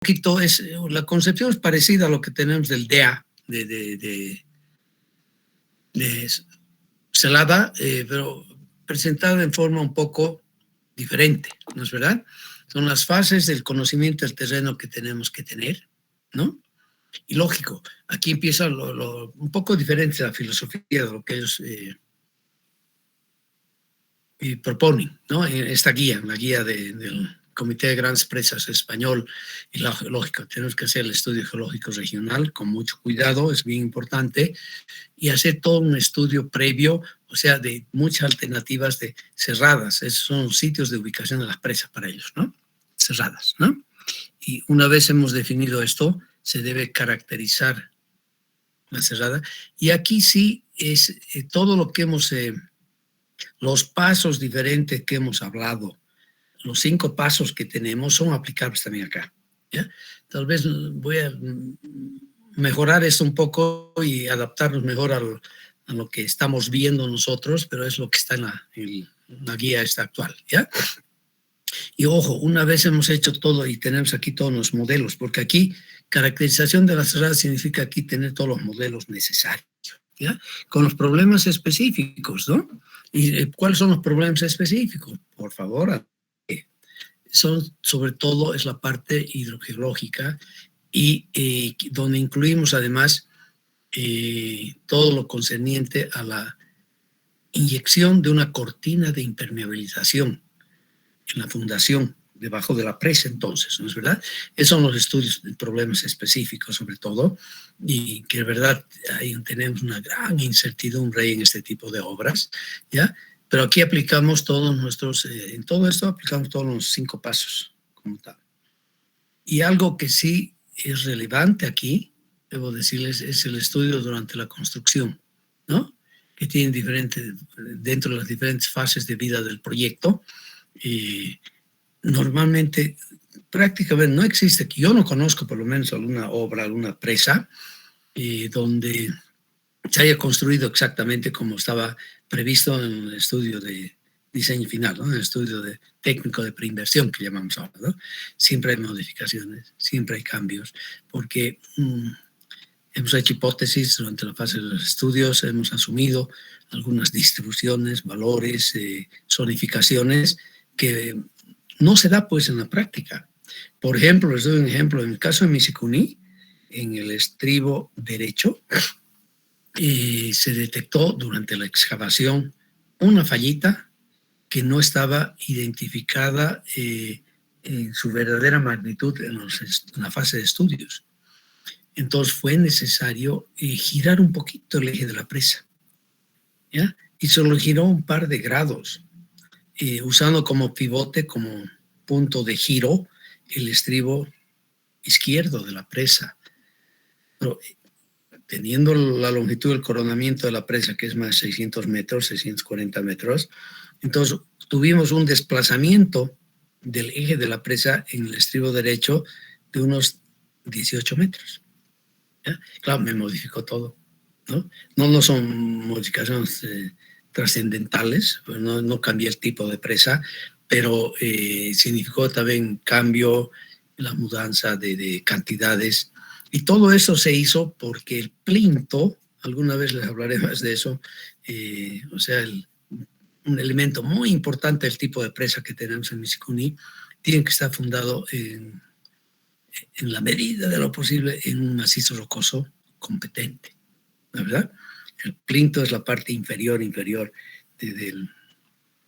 poquito es, la concepción es parecida a lo que tenemos del DEA, de Celada, pero presentada en forma un poco diferente, ¿no es verdad? Son las fases del conocimiento del terreno que tenemos que tener, ¿no? Y lógico, aquí empieza un poco diferente la filosofía de lo que ellos proponen, ¿no? Esta guía, la guía del Comité de Grandes Presas Español, y lógico, tenemos que hacer el estudio geológico regional con mucho cuidado, es bien importante, y hacer todo un estudio previo, o sea, de muchas alternativas de cerradas. Esos son sitios de ubicación de las presas para ellos, ¿no? Cerradas, ¿no? Y una vez hemos definido esto, se debe caracterizar la cerrada. Y aquí sí es todo lo que hemos, los pasos diferentes que hemos hablado, los 5 pasos que tenemos son aplicables también acá, ¿ya? Tal vez voy a mejorar esto un poco y adaptarnos mejor a lo que estamos viendo nosotros, pero es lo que está en la guía esta actual, ¿ya? Y ojo, una vez hemos hecho todo y tenemos aquí todos los modelos, porque aquí caracterización de la cerrada significa aquí tener todos los modelos necesarios, ¿ya? Con los problemas específicos, ¿no? ¿Y cuáles son los problemas específicos? Por favor, son sobre todo es la parte hidrogeológica y donde incluimos además todo lo concerniente a la inyección de una cortina de impermeabilización en la fundación debajo de la presa, entonces, ¿no es verdad? Esos son los estudios de problemas específicos sobre todo, y que de verdad ahí tenemos una gran incertidumbre en este tipo de obras, ¿ya? Pero aquí aplicamos todos nuestros, en todo esto aplicamos todos los 5 pasos como tal. Y algo que sí es relevante aquí, debo decirles, es el estudio durante la construcción, ¿no? Que tienen dentro de las diferentes fases de vida del proyecto. Normalmente, prácticamente no existe, que yo no conozco por lo menos alguna obra, alguna presa, donde se haya construido exactamente como estaba previsto en el estudio de diseño final, ¿no? En el estudio técnico de preinversión que llamamos ahora, ¿no? Siempre hay modificaciones, siempre hay cambios, porque hemos hecho hipótesis durante la fase de los estudios, hemos asumido algunas distribuciones, valores, zonificaciones que no se da pues en la práctica. Por ejemplo, les doy un ejemplo, en el caso de Misicuní, en el estribo derecho, se detectó durante la excavación una fallita que no estaba identificada en su verdadera magnitud en la fase de estudios. Entonces fue necesario girar un poquito el eje de la presa, ¿ya? Y solo giró un par de grados, usando como pivote, como punto de giro, el estribo izquierdo de la presa. Pero teniendo la longitud del coronamiento de la presa, que es más de 600 metros, 640 metros, entonces tuvimos un desplazamiento del eje de la presa en el estribo derecho de unos 18 metros. ¿Ya? Claro, me modificó todo, ¿no? No son modificaciones trascendentales, pues no cambié el tipo de presa, pero significó también cambio, la mudanza de cantidades, y todo eso se hizo porque el plinto, alguna vez les hablaré más de eso, o sea, un elemento muy importante del tipo de presa que tenemos en Misicuní, tiene que estar fundado en la medida de lo posible en un macizo rocoso competente, ¿no es verdad? El plinto es la parte inferior del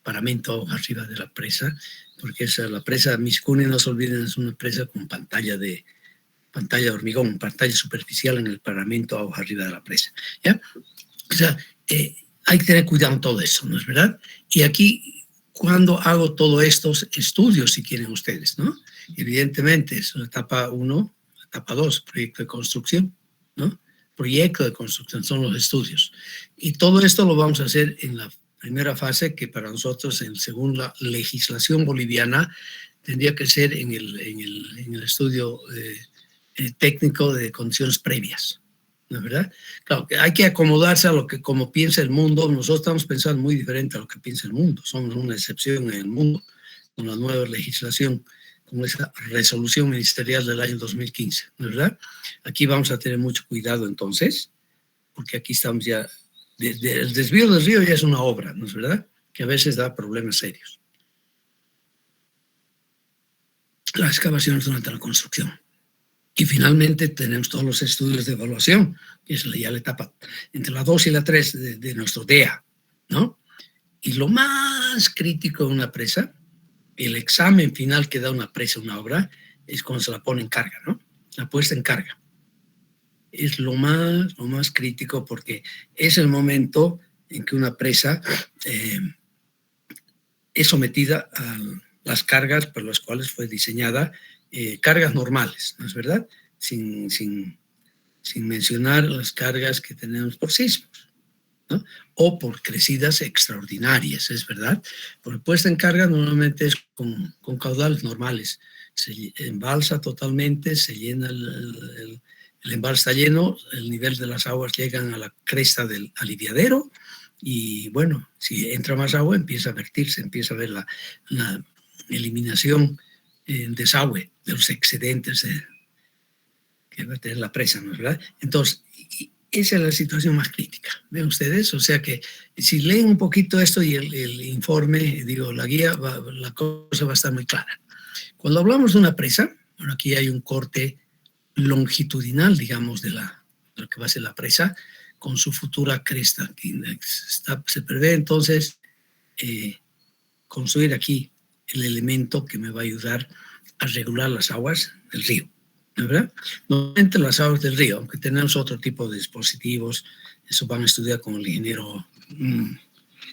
paramento arriba de la presa, porque la presa Misicuní, no se olviden, es una presa con pantalla de hormigón, pantalla superficial en el paramento arriba de la presa, ¿ya? O sea, hay que tener cuidado en todo eso, ¿no es verdad? Y aquí, cuando hago todos estos estudios, si quieren ustedes, ¿no? Evidentemente, es la etapa 1, etapa 2, proyecto de construcción, ¿no? Proyecto de construcción son los estudios. Y todo esto lo vamos a hacer en la primera fase, que para nosotros, según la legislación boliviana, tendría que ser en el estudio técnico de condiciones previas, ¿no es verdad? Claro, que hay que acomodarse a lo que como piensa el mundo. Nosotros estamos pensando muy diferente a lo que piensa el mundo. Somos una excepción en el mundo con la nueva legislación con esa resolución ministerial del año 2015, ¿no es verdad? Aquí vamos a tener mucho cuidado entonces, porque aquí estamos ya, el desvío del río ya es una obra, ¿no es verdad? Que a veces da problemas serios. Las excavaciones durante la construcción. Y finalmente tenemos todos los estudios de evaluación, que es ya la etapa entre la 2 y la 3 de nuestro DEA, ¿no? Y lo más crítico de una presa, el examen final que da una presa, una obra, es cuando se la pone en carga, ¿no? La puesta en carga. Es lo más crítico porque es el momento en que una presa es sometida a las cargas por las cuales fue diseñada, cargas normales, ¿no es verdad? Sin mencionar las cargas que tenemos por sismos, ¿no? O por crecidas extraordinarias, es verdad. Porque puesta en carga normalmente es con caudales normales. Se embalsa totalmente, se llena el embalse está lleno, el nivel de las aguas llegan a la cresta del aliviadero y bueno, si entra más agua empieza a vertirse, empieza a ver la eliminación, desagüe de los excedentes que va a tener la presa, ¿no es verdad? Entonces, esa es la situación más crítica, ¿ven ustedes? O sea que si leen un poquito esto y el informe, digo, la guía, la cosa va a estar muy clara. Cuando hablamos de una presa, bueno, aquí hay un corte longitudinal, digamos, de lo que va a ser la presa, con su futura cresta. Aquí se prevé entonces construir aquí el elemento que me va a ayudar a regular las aguas del río, ¿no es verdad? Normalmente las aguas del río, aunque tenemos otro tipo de dispositivos, eso van a estudiar con el ingeniero,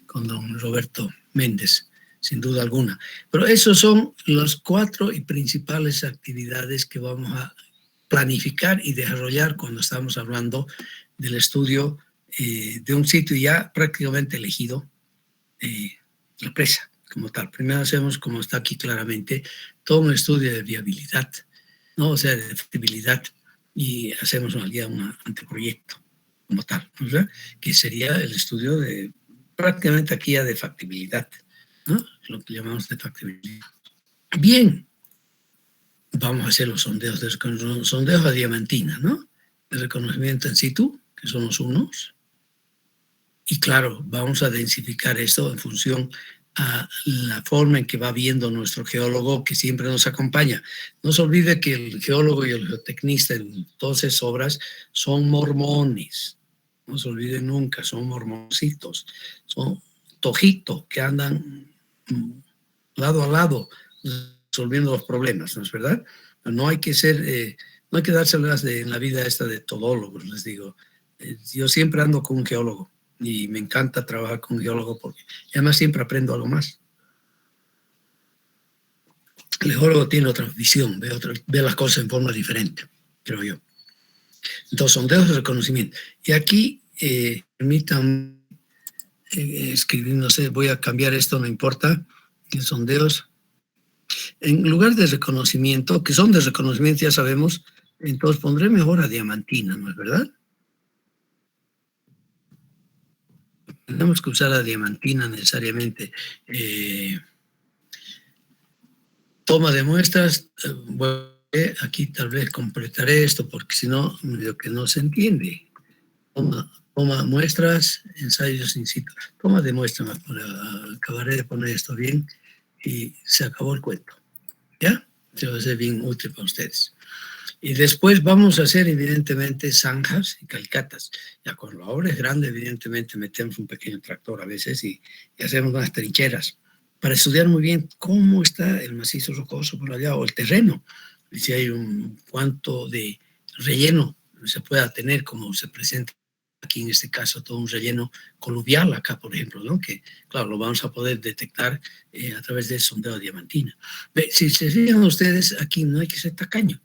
con don Roberto Méndez, sin duda alguna. Pero esos son las 4 principales actividades que vamos a planificar y desarrollar cuando estamos hablando del estudio de un sitio ya prácticamente elegido, la presa como tal. Primero hacemos, como está aquí claramente, todo un estudio de viabilidad, ¿no? O sea, de factibilidad, y hacemos un anteproyecto como tal, ¿no? Que sería el estudio de prácticamente aquí ya de factibilidad, ¿no? Lo que llamamos de factibilidad. Bien, vamos a hacer los sondeos a diamantina, ¿no? De reconocimiento in situ, que son los unos. Y claro, vamos a densificar esto en función a la forma en que va viendo nuestro geólogo que siempre nos acompaña. No se olvide que el geólogo y el geotecnista en todas esas obras son mormones. No se olviden nunca, son mormoncitos. Son tojitos que andan lado a lado resolviendo los problemas, ¿no es verdad? No hay que ser, no hay que dárselas en la vida esta de todólogos, les digo. Yo siempre ando con un geólogo y me encanta trabajar con un geólogo porque además siempre aprendo algo más. El geólogo tiene otra visión, ve las cosas en forma diferente, creo yo. Entonces, sondeos de reconocimiento. Y aquí, permítanme escribir, no sé, voy a cambiar esto, no importa, sondeos. En lugar de reconocimiento, que son de reconocimiento, ya sabemos, entonces pondré mejor a diamantina, ¿no es verdad? Tenemos que usar a diamantina necesariamente. Toma de muestras, bueno, aquí tal vez completaré esto porque si no, medio que no se entiende. Toma muestras, ensayos in situ. Toma de muestras, acabaré de poner esto bien y se acabó el cuento. ¿Ya? Se va a ser bien útil para ustedes. Y después vamos a hacer, evidentemente, zanjas y calcatas. Ya cuando la obra es grande, evidentemente, metemos un pequeño tractor a veces y hacemos unas trincheras para estudiar muy bien cómo está el macizo rocoso por allá o el terreno. Y si hay cuánto de relleno se pueda tener, como se presenta aquí en este caso, todo un relleno coluvial acá, por ejemplo, ¿no? Que, claro, lo vamos a poder detectar a través del sondeo de diamantina. Si se fijan ustedes, aquí no hay que ser tacaño.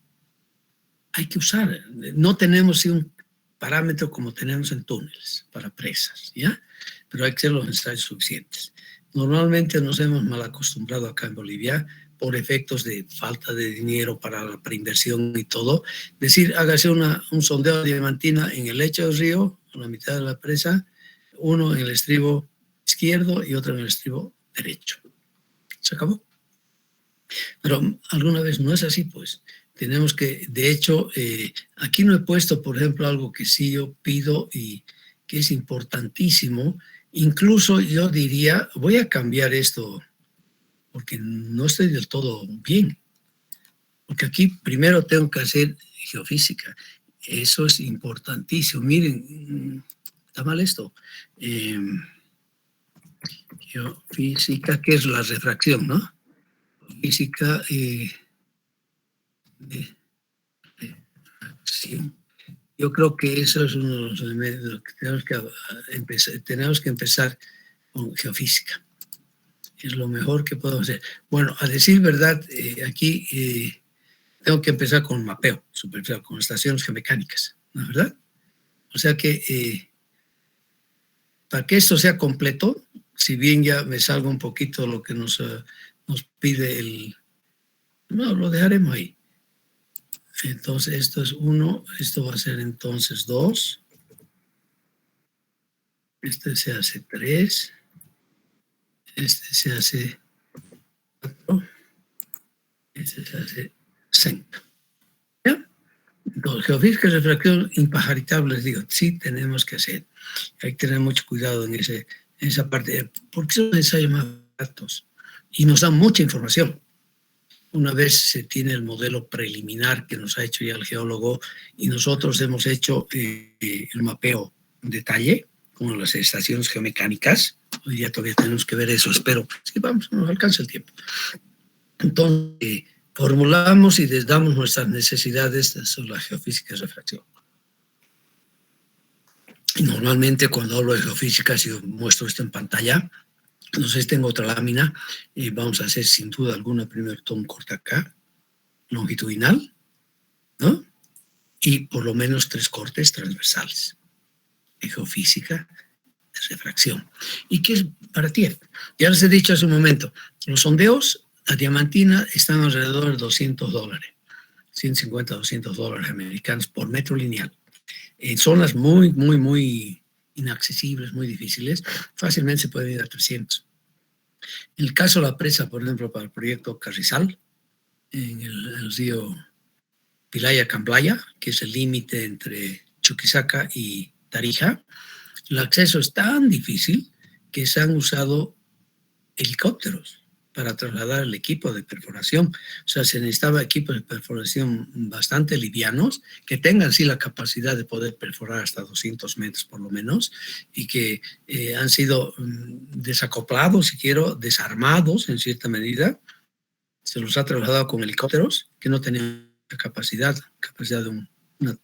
Hay que usar, no tenemos un parámetro como tenemos en túneles para presas, ¿ya? Pero hay que hacer los ensayos suficientes. Normalmente nos hemos mal acostumbrado acá en Bolivia por efectos de falta de dinero para la preinversión y todo. Decir, hágase un sondeo de diamantina en el lecho del río, en la mitad de la presa, uno en el estribo izquierdo y otro en el estribo derecho. Se acabó. Pero alguna vez no es así, pues. Tenemos que, de hecho, aquí no he puesto, por ejemplo, algo que sí yo pido y que es importantísimo. Incluso yo diría, voy a cambiar esto porque no estoy del todo bien. Porque aquí primero tengo que hacer geofísica. Eso es importantísimo. Miren, está mal esto. Eh, Geofísica, que es la refracción, ¿no? Física de refracción. Yo creo que eso es uno de los elementos que tenemos que empezar con geofísica. Es lo mejor que podemos hacer. Bueno, a decir verdad, aquí tengo que empezar con mapeo superficial, con estaciones geomecánicas, ¿no es verdad? O sea que para que esto sea completo, si bien ya me salga un poquito lo que nos pide el... No, lo dejaremos ahí. Entonces, esto es 1, esto va a ser entonces 2, este se hace 3, este se hace 4, este se hace 5. ¿Ya? Entonces, geofísica y refracción impajaritable, les digo, sí tenemos que hacer. Hay que tener mucho cuidado en esa parte, porque son ensayos más baratos y nos dan mucha información. Una vez se tiene el modelo preliminar que nos ha hecho ya el geólogo y nosotros hemos hecho el mapeo en detalle, como las estaciones geomecánicas. Hoy día todavía tenemos que ver eso, espero. Sí, vamos, nos alcanza el tiempo. Entonces, formulamos y les damos nuestras necesidades sobre la geofísica y refracción. Y normalmente cuando hablo de geofísica, si muestro esto en pantalla, no sé si tengo otra lámina, vamos a hacer sin duda alguna primero un corte acá, longitudinal, ¿no? Y por lo menos 3 cortes transversales de geofísica, de refracción. ¿Y qué es para ti? Ya les he dicho hace un momento, los sondeos, la diamantina, están alrededor de $200, 150, $200 americanos por metro lineal. En zonas muy, muy, muy inaccesibles, muy difíciles, fácilmente se puede ir a 300. En el caso de la presa, por ejemplo, para el proyecto Carrizal, en el río Pilaya-Camblaya, que es el límite entre Chuquisaca y Tarija, el acceso es tan difícil que se han usado helicópteros para trasladar el equipo de perforación. O sea, se necesitaba equipos de perforación bastante livianos, que tengan sí la capacidad de poder perforar hasta 200 metros por lo menos, y que han sido desacoplados, si quiero, desarmados en cierta medida. Se los ha trasladado con helicópteros que no tenían capacidad de una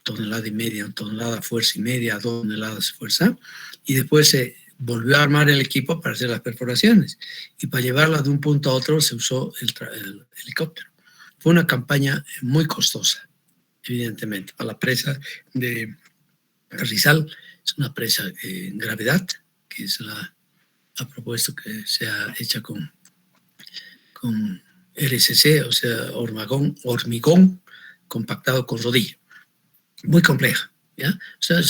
tonelada y media, una tonelada fuerza y media, 2 toneladas de fuerza, y después se volvió a armar el equipo para hacer las perforaciones, y para llevarla de un punto a otro se usó el helicóptero. Fue una campaña muy costosa, evidentemente, para la presa de Carrizal. Es una presa en gravedad, que es ha propuesto que sea hecha con RCC, o sea, hormigón compactado con rodilla. Muy compleja, ¿ya? O sea,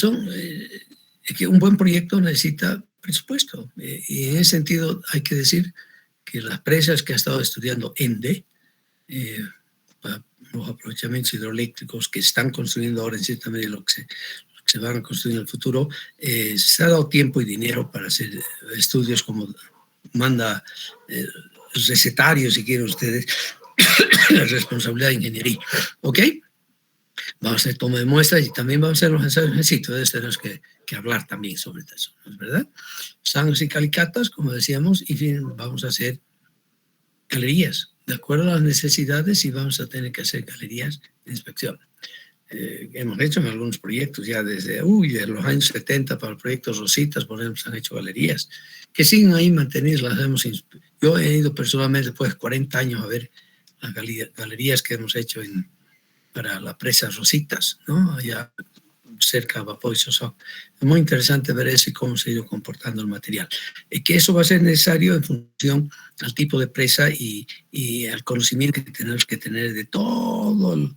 que un buen proyecto necesita presupuesto. Y en ese sentido hay que decir que las presas que ha estado estudiando ENDE, para los aprovechamientos hidroeléctricos que están construyendo ahora en cierta medida lo que se van a construir en el futuro, se ha dado tiempo y dinero para hacer estudios como manda el recetario, si quieren ustedes, la responsabilidad de ingeniería. ¿Ok? Vamos a hacer toma de muestras y también vamos a hacer los ensayos en situ. Entonces tenemos que hablar también sobre eso, ¿no es verdad? Sangres y calicatas, como decíamos, y fin, vamos a hacer galerías, de acuerdo a las necesidades, y vamos a tener que hacer galerías de inspección. Hemos hecho en algunos proyectos ya desde de los años 70 para el proyecto Rositas, por ejemplo, se han hecho galerías que siguen ahí mantenidas. Yo he ido personalmente después de 40 años a ver las galerías que hemos hecho para la presa Rositas, ¿no? Allá cerca de Vapor y Sosó. Es muy interesante ver eso y cómo se ha ido comportando el material. Que eso va a ser necesario en función al tipo de presa y al conocimiento que tenemos que tener de todo el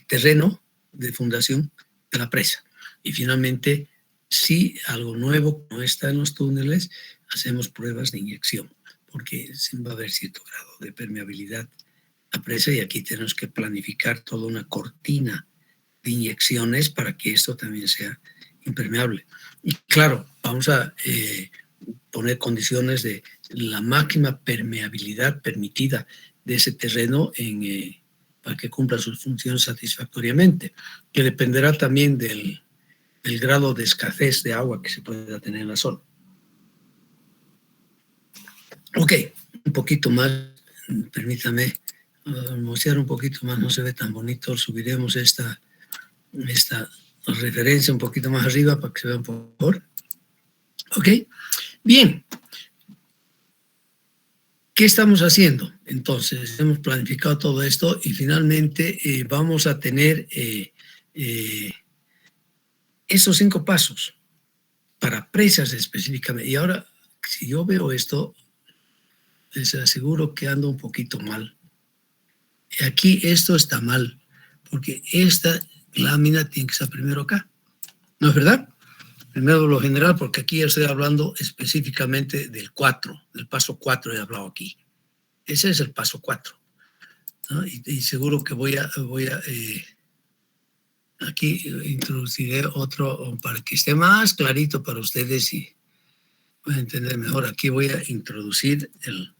terreno de fundación de la presa. Y finalmente, si algo nuevo no está en los túneles, hacemos pruebas de inyección. porque va a haber cierto grado de permeabilidad a presa y aquí tenemos que planificar toda una cortina de inyecciones para que esto también sea impermeable. Y claro, vamos a poner condiciones de la máxima permeabilidad permitida de ese terreno para que cumpla su función satisfactoriamente, que dependerá también del grado de escasez de agua que se pueda tener en la zona. Ok, un poquito más, permítame mostrar un poquito más, no se ve tan bonito, subiremos esta referencia un poquito más arriba para que se vea un poco mejor. Ok, bien. ¿Qué estamos haciendo? Entonces, hemos planificado todo esto y finalmente vamos a tener esos 5 pasos para presas específicamente. Y ahora, si yo veo esto, les aseguro que ando un poquito mal. Aquí esto está mal, porque esta lámina tiene que estar primero acá. ¿No es verdad? Primero lo general, porque aquí ya estoy hablando específicamente del 4, del paso 4 he hablado aquí. Ese es el paso 4. ¿No? Y seguro que voy a aquí introduciré otro para que esté más clarito para ustedes y puedan entender mejor. Aquí voy a introducir el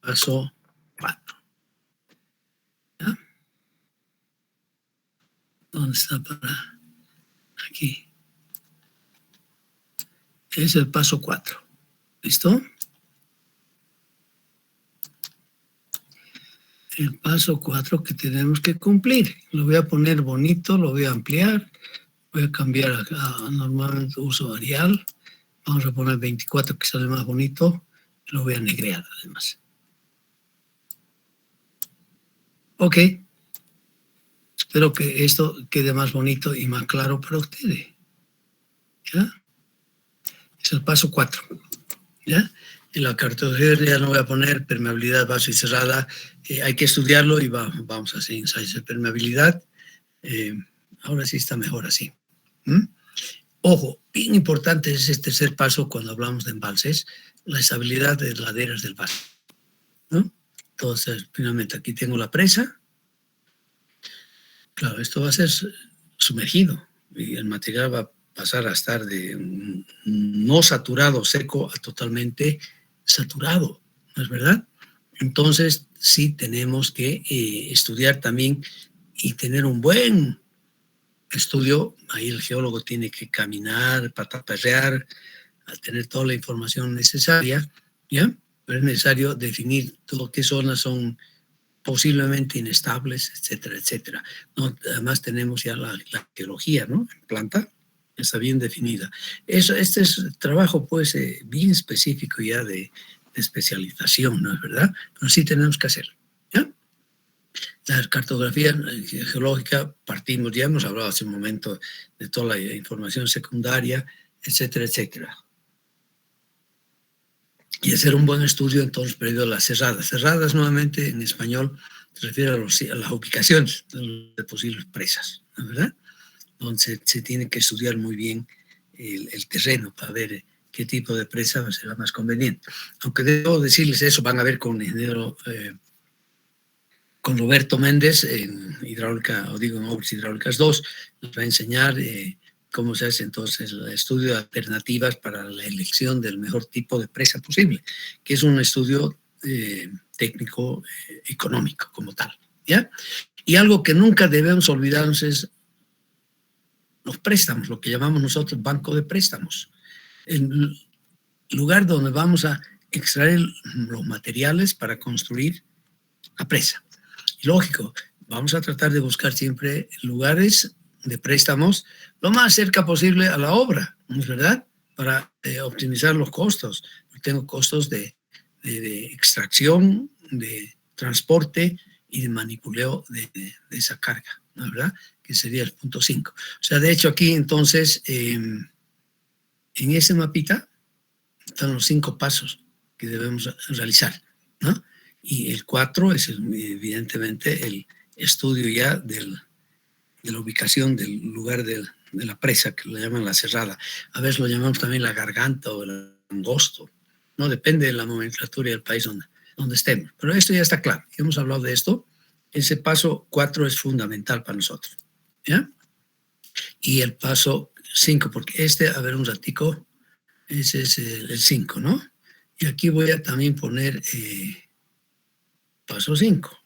paso 4. ¿Ya? ¿Dónde está para? Aquí. Es el paso 4. ¿Listo? El paso 4 que tenemos que cumplir. Lo voy a poner bonito, lo voy a ampliar. Voy a cambiar a normalmente uso Arial. Vamos a poner 24 que sale más bonito. Lo voy a negrear además. Ok. Espero que esto quede más bonito y más claro para ustedes. ¿Ya? Es el paso 4. ¿Ya? En la cartografía ya no voy a poner permeabilidad base y cerrada. Hay que estudiarlo y vamos a hacer ensayos de permeabilidad. Ahora sí está mejor así. Ojo, bien importante es este tercer paso cuando hablamos de embalses, la estabilidad de laderas del valle, ¿no? Entonces, finalmente aquí tengo la presa. Claro, esto va a ser sumergido y el material va a pasar a estar de no saturado, seco, a totalmente saturado, ¿no es verdad? Entonces, sí tenemos que estudiar también y tener un buen estudio. Ahí el geólogo tiene que caminar, pataperrear, a tener toda la información necesaria, ¿ya? Pero es necesario definir todo qué zonas son posiblemente inestables, etcétera, etcétera. ¿No? Además tenemos ya la geología, ¿no? En planta está bien definida. Este es trabajo, pues, bien específico ya de especialización, ¿no es verdad? Pero sí tenemos que hacerlo, ¿ya? La cartografía geológica partimos, ya hemos hablado hace un momento de toda la información secundaria, etcétera, etcétera. Y hacer un buen estudio entonces previo a las cerradas. Cerradas nuevamente en español se refiere a las ubicaciones de posibles presas, ¿no? ¿Verdad? Donde se tiene que estudiar muy bien el terreno para ver qué tipo de presa será más conveniente. Aunque debo decirles eso, van a ver con el ingeniero, con Roberto Méndez en hidráulica, o digo en obras hidráulicas 2, nos va a enseñar cómo se hace entonces el estudio de alternativas para la elección del mejor tipo de presa posible, que es un estudio técnico económico como tal, ¿ya? Y algo que nunca debemos olvidarnos es los préstamos, lo que llamamos nosotros banco de préstamos, el lugar donde vamos a extraer los materiales para construir la presa. Y lógico, vamos a tratar de buscar siempre lugares de préstamos lo más cerca posible a la obra, ¿no es verdad? Para optimizar los costos. Tengo costos de extracción, de transporte y de manipuleo de esa carga, ¿no es verdad? Que sería el punto 5. O sea, de hecho aquí entonces, en ese mapita están los 5 pasos que debemos realizar, ¿no? Y el 4 es evidentemente el estudio ya de la ubicación del lugar de la presa, que lo llaman la cerrada. A veces lo llamamos también la garganta o el angosto, ¿no? Depende de la nomenclatura y el país donde estemos. Pero esto ya está claro, ya hemos hablado de esto. Ese paso 4 es fundamental para nosotros, ¿ya? Y el paso 5, porque a ver un ratico, ese es el 5, ¿no? Y aquí voy a también poner paso 5,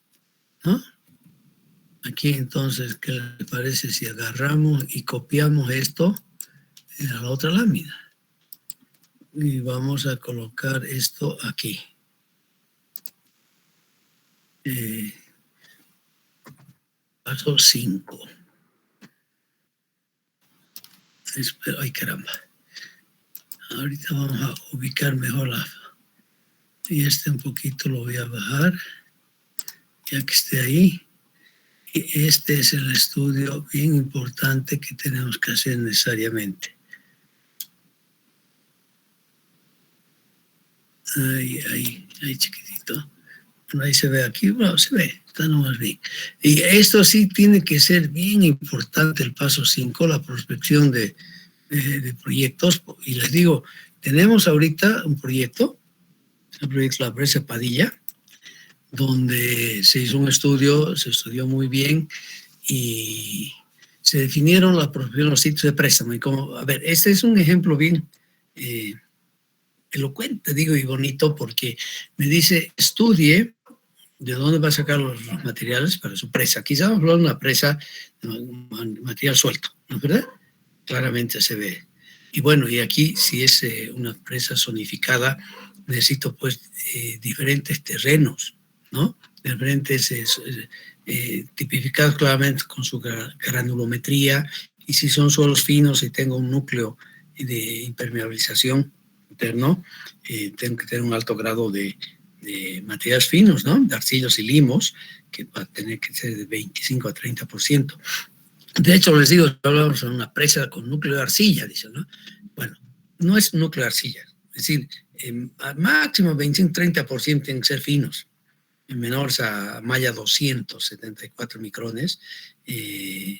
¿no? Aquí entonces, ¿qué le parece si agarramos y copiamos esto a la otra lámina? Y vamos a colocar esto aquí. Paso 5. Ay, caramba. Ahorita vamos a ubicar mejor y un poquito lo voy a bajar, ya que esté ahí. Y este es el estudio bien importante que tenemos que hacer necesariamente. Ahí, chiquitito. Bueno, ahí se ve aquí, bueno, se ve, está nomás bien. Y esto sí tiene que ser bien importante, el paso 5, la prospección de proyectos. Y les digo, tenemos ahorita un proyecto, el proyecto La Presa Padilla, donde se hizo un estudio, se estudió muy bien y se definieron la prospección, los sitios de préstamo. Y como, a ver, este es un ejemplo bien elocuente, digo, y bonito, porque me dice, estudie de dónde va a sacar los materiales para su presa. Quizá vamos a hablar de una presa, material suelto, ¿no es verdad? Claramente se ve. Y bueno, y aquí si es una presa zonificada, necesito pues diferentes terrenos, ¿no? Diferentes, tipificados claramente con su granulometría, y si son suelos finos y tengo un núcleo de impermeabilización interno, tengo que tener un alto grado de materiales finos, ¿no? De arcillos y limos, que va a tener que ser de 25 a 30%. De hecho, les digo, hablamos de una presa con núcleo de arcilla, dicen, ¿no? Bueno, no es núcleo de arcilla, es decir, al máximo 25-30% tienen que ser finos, menores a malla 274 micrones, y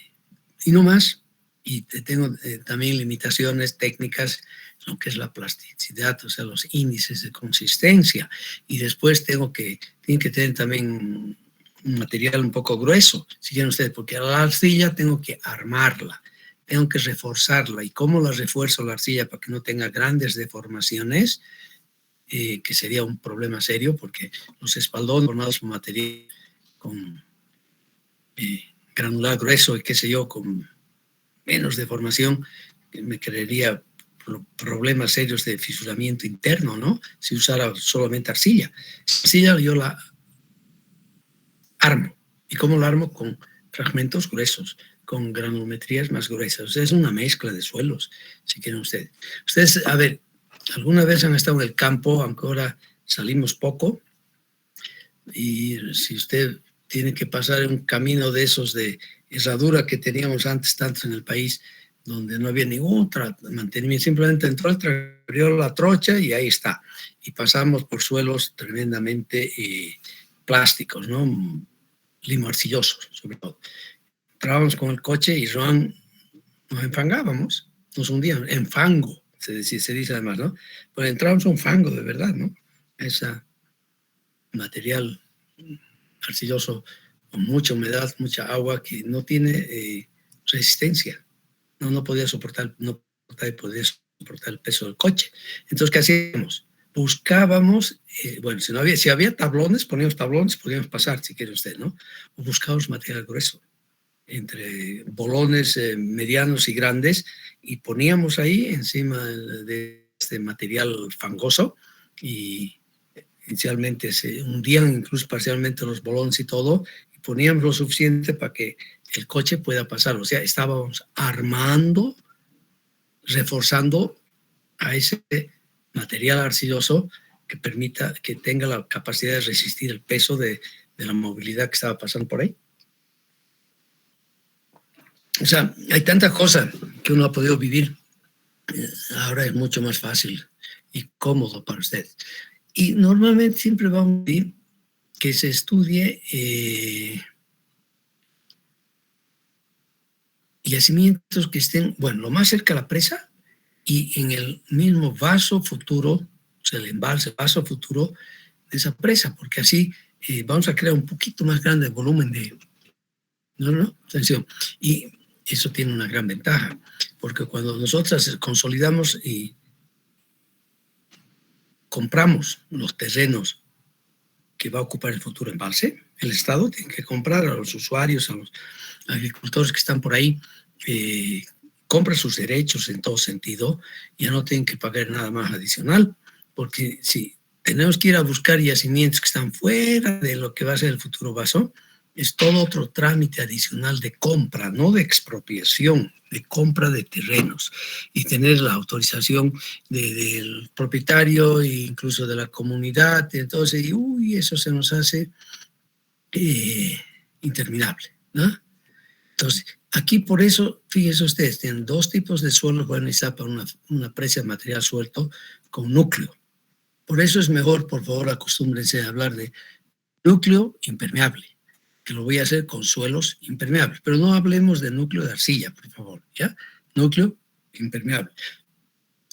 no más. Y tengo también limitaciones técnicas, lo que es la plasticidad, o sea, los índices de consistencia. Y después tienen que tener también un material un poco grueso, si quieren ustedes, porque a la arcilla tengo que armarla, tengo que reforzarla. ¿Y cómo la refuerzo la arcilla para que no tenga grandes deformaciones? Que sería un problema serio, porque los espaldones formados por material con granular grueso y qué sé yo, con menos deformación, me crearía problemas serios de fisuramiento interno, ¿no? Si usara solamente arcilla. Arcilla yo la armo. ¿Y cómo la armo? Con fragmentos gruesos, con granulometrías más gruesas. O sea, es una mezcla de suelos, si quieren ustedes. Ustedes, a ver, ¿alguna vez han estado en el campo, aunque ahora salimos poco? Y si usted tiene que pasar un camino de esos de herradura que teníamos antes tanto en el país, donde no había ningún mantenimiento, simplemente entró, abrió la trocha y ahí está. Y pasamos por suelos tremendamente plásticos, ¿no? Limo arcillosos, sobre todo. Entrábamos con el coche y nos enfangábamos, nos hundíamos, en fango, se dice además, ¿no? Pues entrábamos en fango de verdad, ¿no? Ese material arcilloso con mucha humedad, mucha agua, que no tiene resistencia. No podía soportar el peso del coche. Entonces, ¿qué hacíamos? Buscábamos, bueno, si había tablones, poníamos tablones, podíamos pasar, si quiere usted, ¿no? O buscábamos material grueso, entre bolones medianos y grandes, y poníamos ahí encima de este material fangoso, y inicialmente se hundían incluso parcialmente los bolones y todo, y poníamos lo suficiente para que el coche pueda pasar. O sea, estábamos armando, reforzando a ese material arcilloso que permita, que tenga la capacidad de resistir el peso de la movilidad que estaba pasando por ahí. O sea, hay tantas cosas que uno ha podido vivir. Ahora es mucho más fácil y cómodo para usted. Y normalmente siempre vamos a pedir que se estudie yacimientos que estén, bueno, lo más cerca a la presa y en el mismo vaso futuro, o sea, el embalse, paso futuro de esa presa, porque así vamos a crear un poquito más grande el volumen de... No, atención. Y eso tiene una gran ventaja, porque cuando nosotros consolidamos y compramos los terrenos que va a ocupar el futuro embalse, el Estado tiene que comprar a los usuarios, a los agricultores que están por ahí, compra sus derechos en todo sentido, ya no tienen que pagar nada más adicional, porque si tenemos que ir a buscar yacimientos que están fuera de lo que va a ser el futuro vaso, es todo otro trámite adicional de compra, no de expropiación, de compra de terrenos, y tener la autorización del propietario e incluso de la comunidad. Entonces, eso se nos hace interminable, ¿no? Entonces, aquí por eso, fíjense ustedes, tienen dos tipos de suelos que van a necesitar para una presa de material suelto con núcleo. Por eso es mejor, por favor, acostúmbrense a hablar de núcleo impermeable, que lo voy a hacer con suelos impermeables. Pero no hablemos de núcleo de arcilla, por favor, ¿ya? Núcleo impermeable.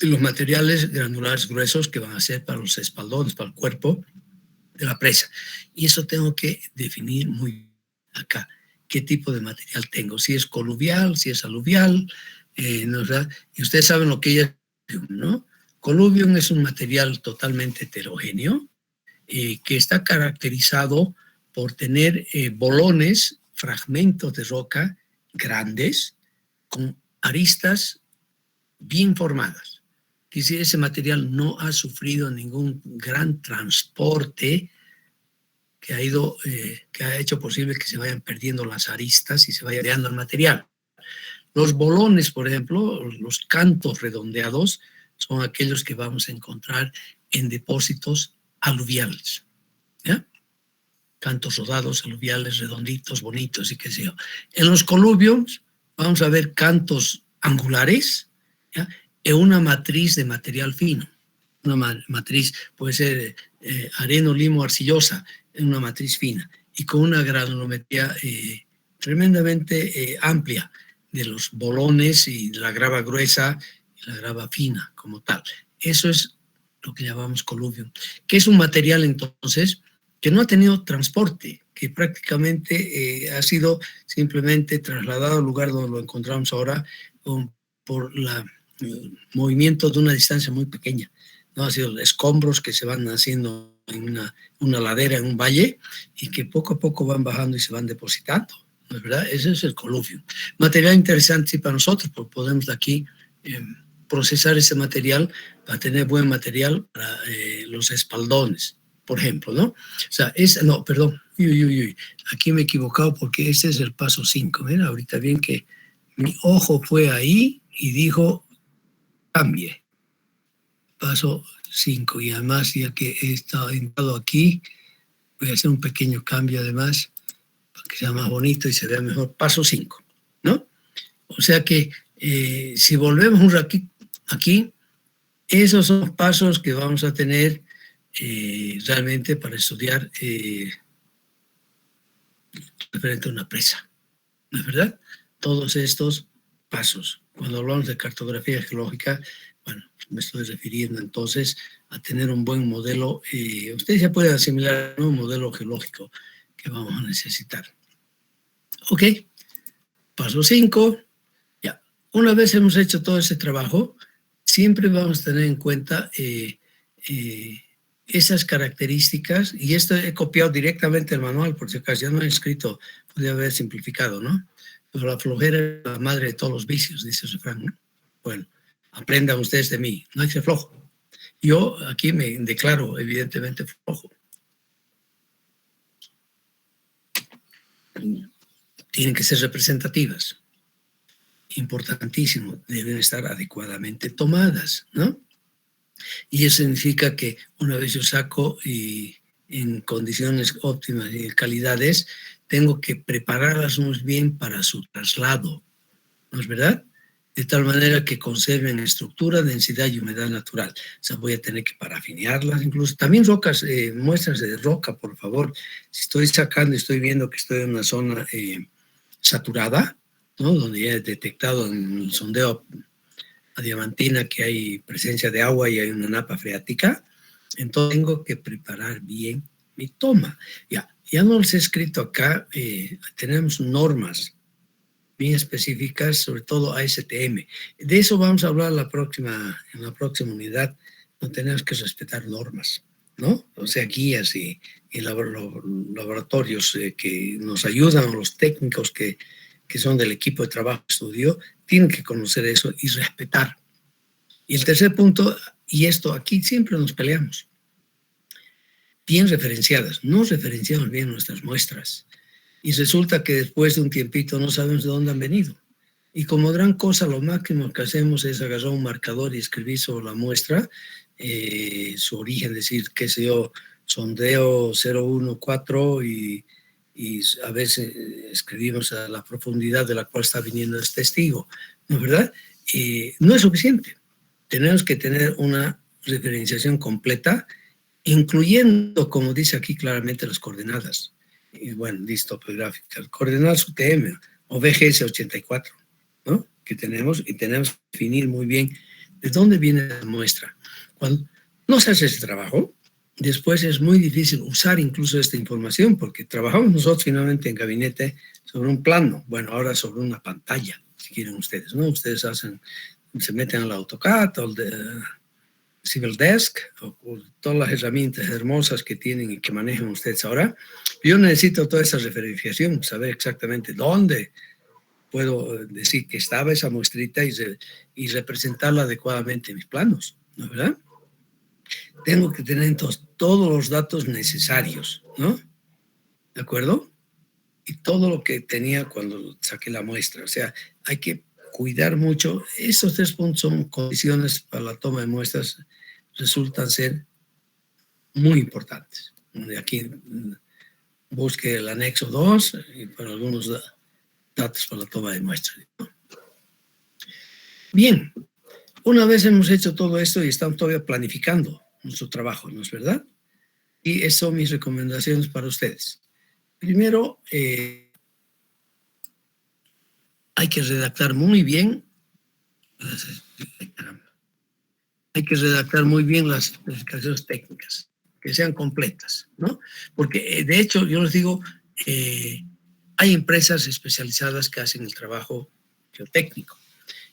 Y los materiales granulares gruesos que van a ser para los espaldones, para el cuerpo de la presa. Y eso tengo que definir muy bien acá. ¿Qué tipo de material tengo? Si es coluvial, si es aluvial, ¿no? Y ustedes saben lo que es, ¿no? Coluvium es un material totalmente heterogéneo que está caracterizado por tener bolones, fragmentos de roca grandes con aristas bien formadas. Es decir, ese material no ha sufrido ningún gran transporte que ha hecho posible que se vayan perdiendo las aristas y se vaya creando el material. Los bolones, por ejemplo, los cantos redondeados, son aquellos que vamos a encontrar en depósitos aluviales, ¿ya? Cantos rodados, aluviales, redonditos, bonitos y qué sé yo. En los coluvios vamos a ver cantos angulares, ¿ya? En una matriz de material fino. Una matriz puede ser areno, limo, arcillosa, en una matriz fina y con una granulometría tremendamente amplia de los bolones y la grava gruesa y la grava fina como tal. Eso es lo que llamamos coluvium, que es un material entonces que no ha tenido transporte, que prácticamente ha sido simplemente trasladado al lugar donde lo encontramos ahora por el movimiento de una distancia muy pequeña. No ha sido escombros que se van haciendo en una ladera, en un valle, y que poco a poco van bajando y se van depositando, ¿no es verdad? Ese es el coluvium. Material interesante sí, para nosotros, porque podemos de aquí procesar ese material para tener buen material para los espaldones, por ejemplo, ¿no? O sea, no, perdón, aquí me he equivocado porque este es el paso 5. Ven, ahorita bien que mi ojo fue ahí y dijo, cambie. Paso 5, y además ya que he entrado aquí, voy a hacer un pequeño cambio además para que sea más bonito y se vea mejor. Paso 5, ¿no? O sea que si volvemos un ratito aquí, esos son pasos que vamos a tener realmente para estudiar referente a una presa, ¿no es verdad? Todos estos pasos. Cuando hablamos de cartografía geológica, bueno, me estoy refiriendo entonces a tener un buen modelo. Ustedes ya pueden asimilar un modelo geológico que vamos a necesitar. Ok, paso 5. Ya, una vez hemos hecho todo ese trabajo, siempre vamos a tener en cuenta esas características, y esto he copiado directamente el manual, por si acaso ya no he escrito, podría haber simplificado, ¿no? Pero la flojera es la madre de todos los vicios, dice el refrán, ¿no? Bueno, aprendan ustedes de mí, no hay que ser flojo. Yo aquí me declaro evidentemente flojo. Tienen que ser representativas. Importantísimo, deben estar adecuadamente tomadas, ¿no? Y eso significa que una vez yo saco en condiciones óptimas y calidades, tengo que prepararlas muy bien para su traslado, ¿no es verdad? De tal manera que conserven estructura, densidad y humedad natural. O sea, voy a tener que parafinearlas incluso. También rocas, muestras de roca, por favor. Si estoy sacando, estoy viendo que estoy en una zona saturada, ¿no? Donde ya he detectado en el sondeo a diamantina que hay presencia de agua y hay una napa freática, Entonces tengo que preparar bien mi toma. Ya no les he escrito acá, tenemos normas bien específicas, sobre todo ASTM. De eso vamos a hablar en la próxima unidad. No tenemos que respetar normas, ¿no? O sea, guías y laboratorios que nos ayudan, o los técnicos que son del equipo de trabajo de estudio, tienen que conocer eso y respetar. Y el tercer punto, y esto aquí siempre nos peleamos, bien referenciadas. No referenciamos bien nuestras muestras. Y resulta que después de un tiempito no sabemos de dónde han venido. Y como gran cosa, lo máximo que hacemos es agarrar un marcador y escribir sobre la muestra su origen, decir, qué sé yo, sondeo 014 y a veces escribimos a la profundidad de la cual está viniendo este testigo, ¿no es verdad? No es suficiente. Tenemos que tener una referenciación completa, incluyendo, como dice aquí claramente, las coordenadas. Y bueno, topográficas, coordenadas UTM o VGS 84, ¿no? Que tenemos, y tenemos que definir muy bien de dónde viene la muestra. Cuando no se hace ese trabajo, después es muy difícil usar incluso esta información, porque trabajamos nosotros finalmente en gabinete sobre un plano, bueno, ahora sobre una pantalla, si quieren ustedes, ¿no? Ustedes se meten al AutoCAD o al Civil Desk, o todas las herramientas hermosas que tienen y que manejan ustedes ahora. Yo necesito toda esa referenciación, saber exactamente dónde puedo decir que estaba esa muestrita y representarla adecuadamente en mis planos, ¿no es verdad? Tengo que tener entonces todos los datos necesarios, ¿no? ¿De acuerdo? Y todo lo que tenía cuando saqué la muestra. O sea, hay que cuidar mucho. Esos 3 puntos son condiciones para la toma de muestras, resultan ser muy importantes. Aquí busque el anexo 2 y para algunos datos para la toma de muestras. Bien, una vez hemos hecho todo esto y estamos todavía planificando nuestro trabajo, ¿no es verdad? Y esas son mis recomendaciones para ustedes. Primero, hay que redactar muy bien las especificaciones técnicas, que sean completas, ¿no? Porque, de hecho, yo les digo, hay empresas especializadas que hacen el trabajo geotécnico,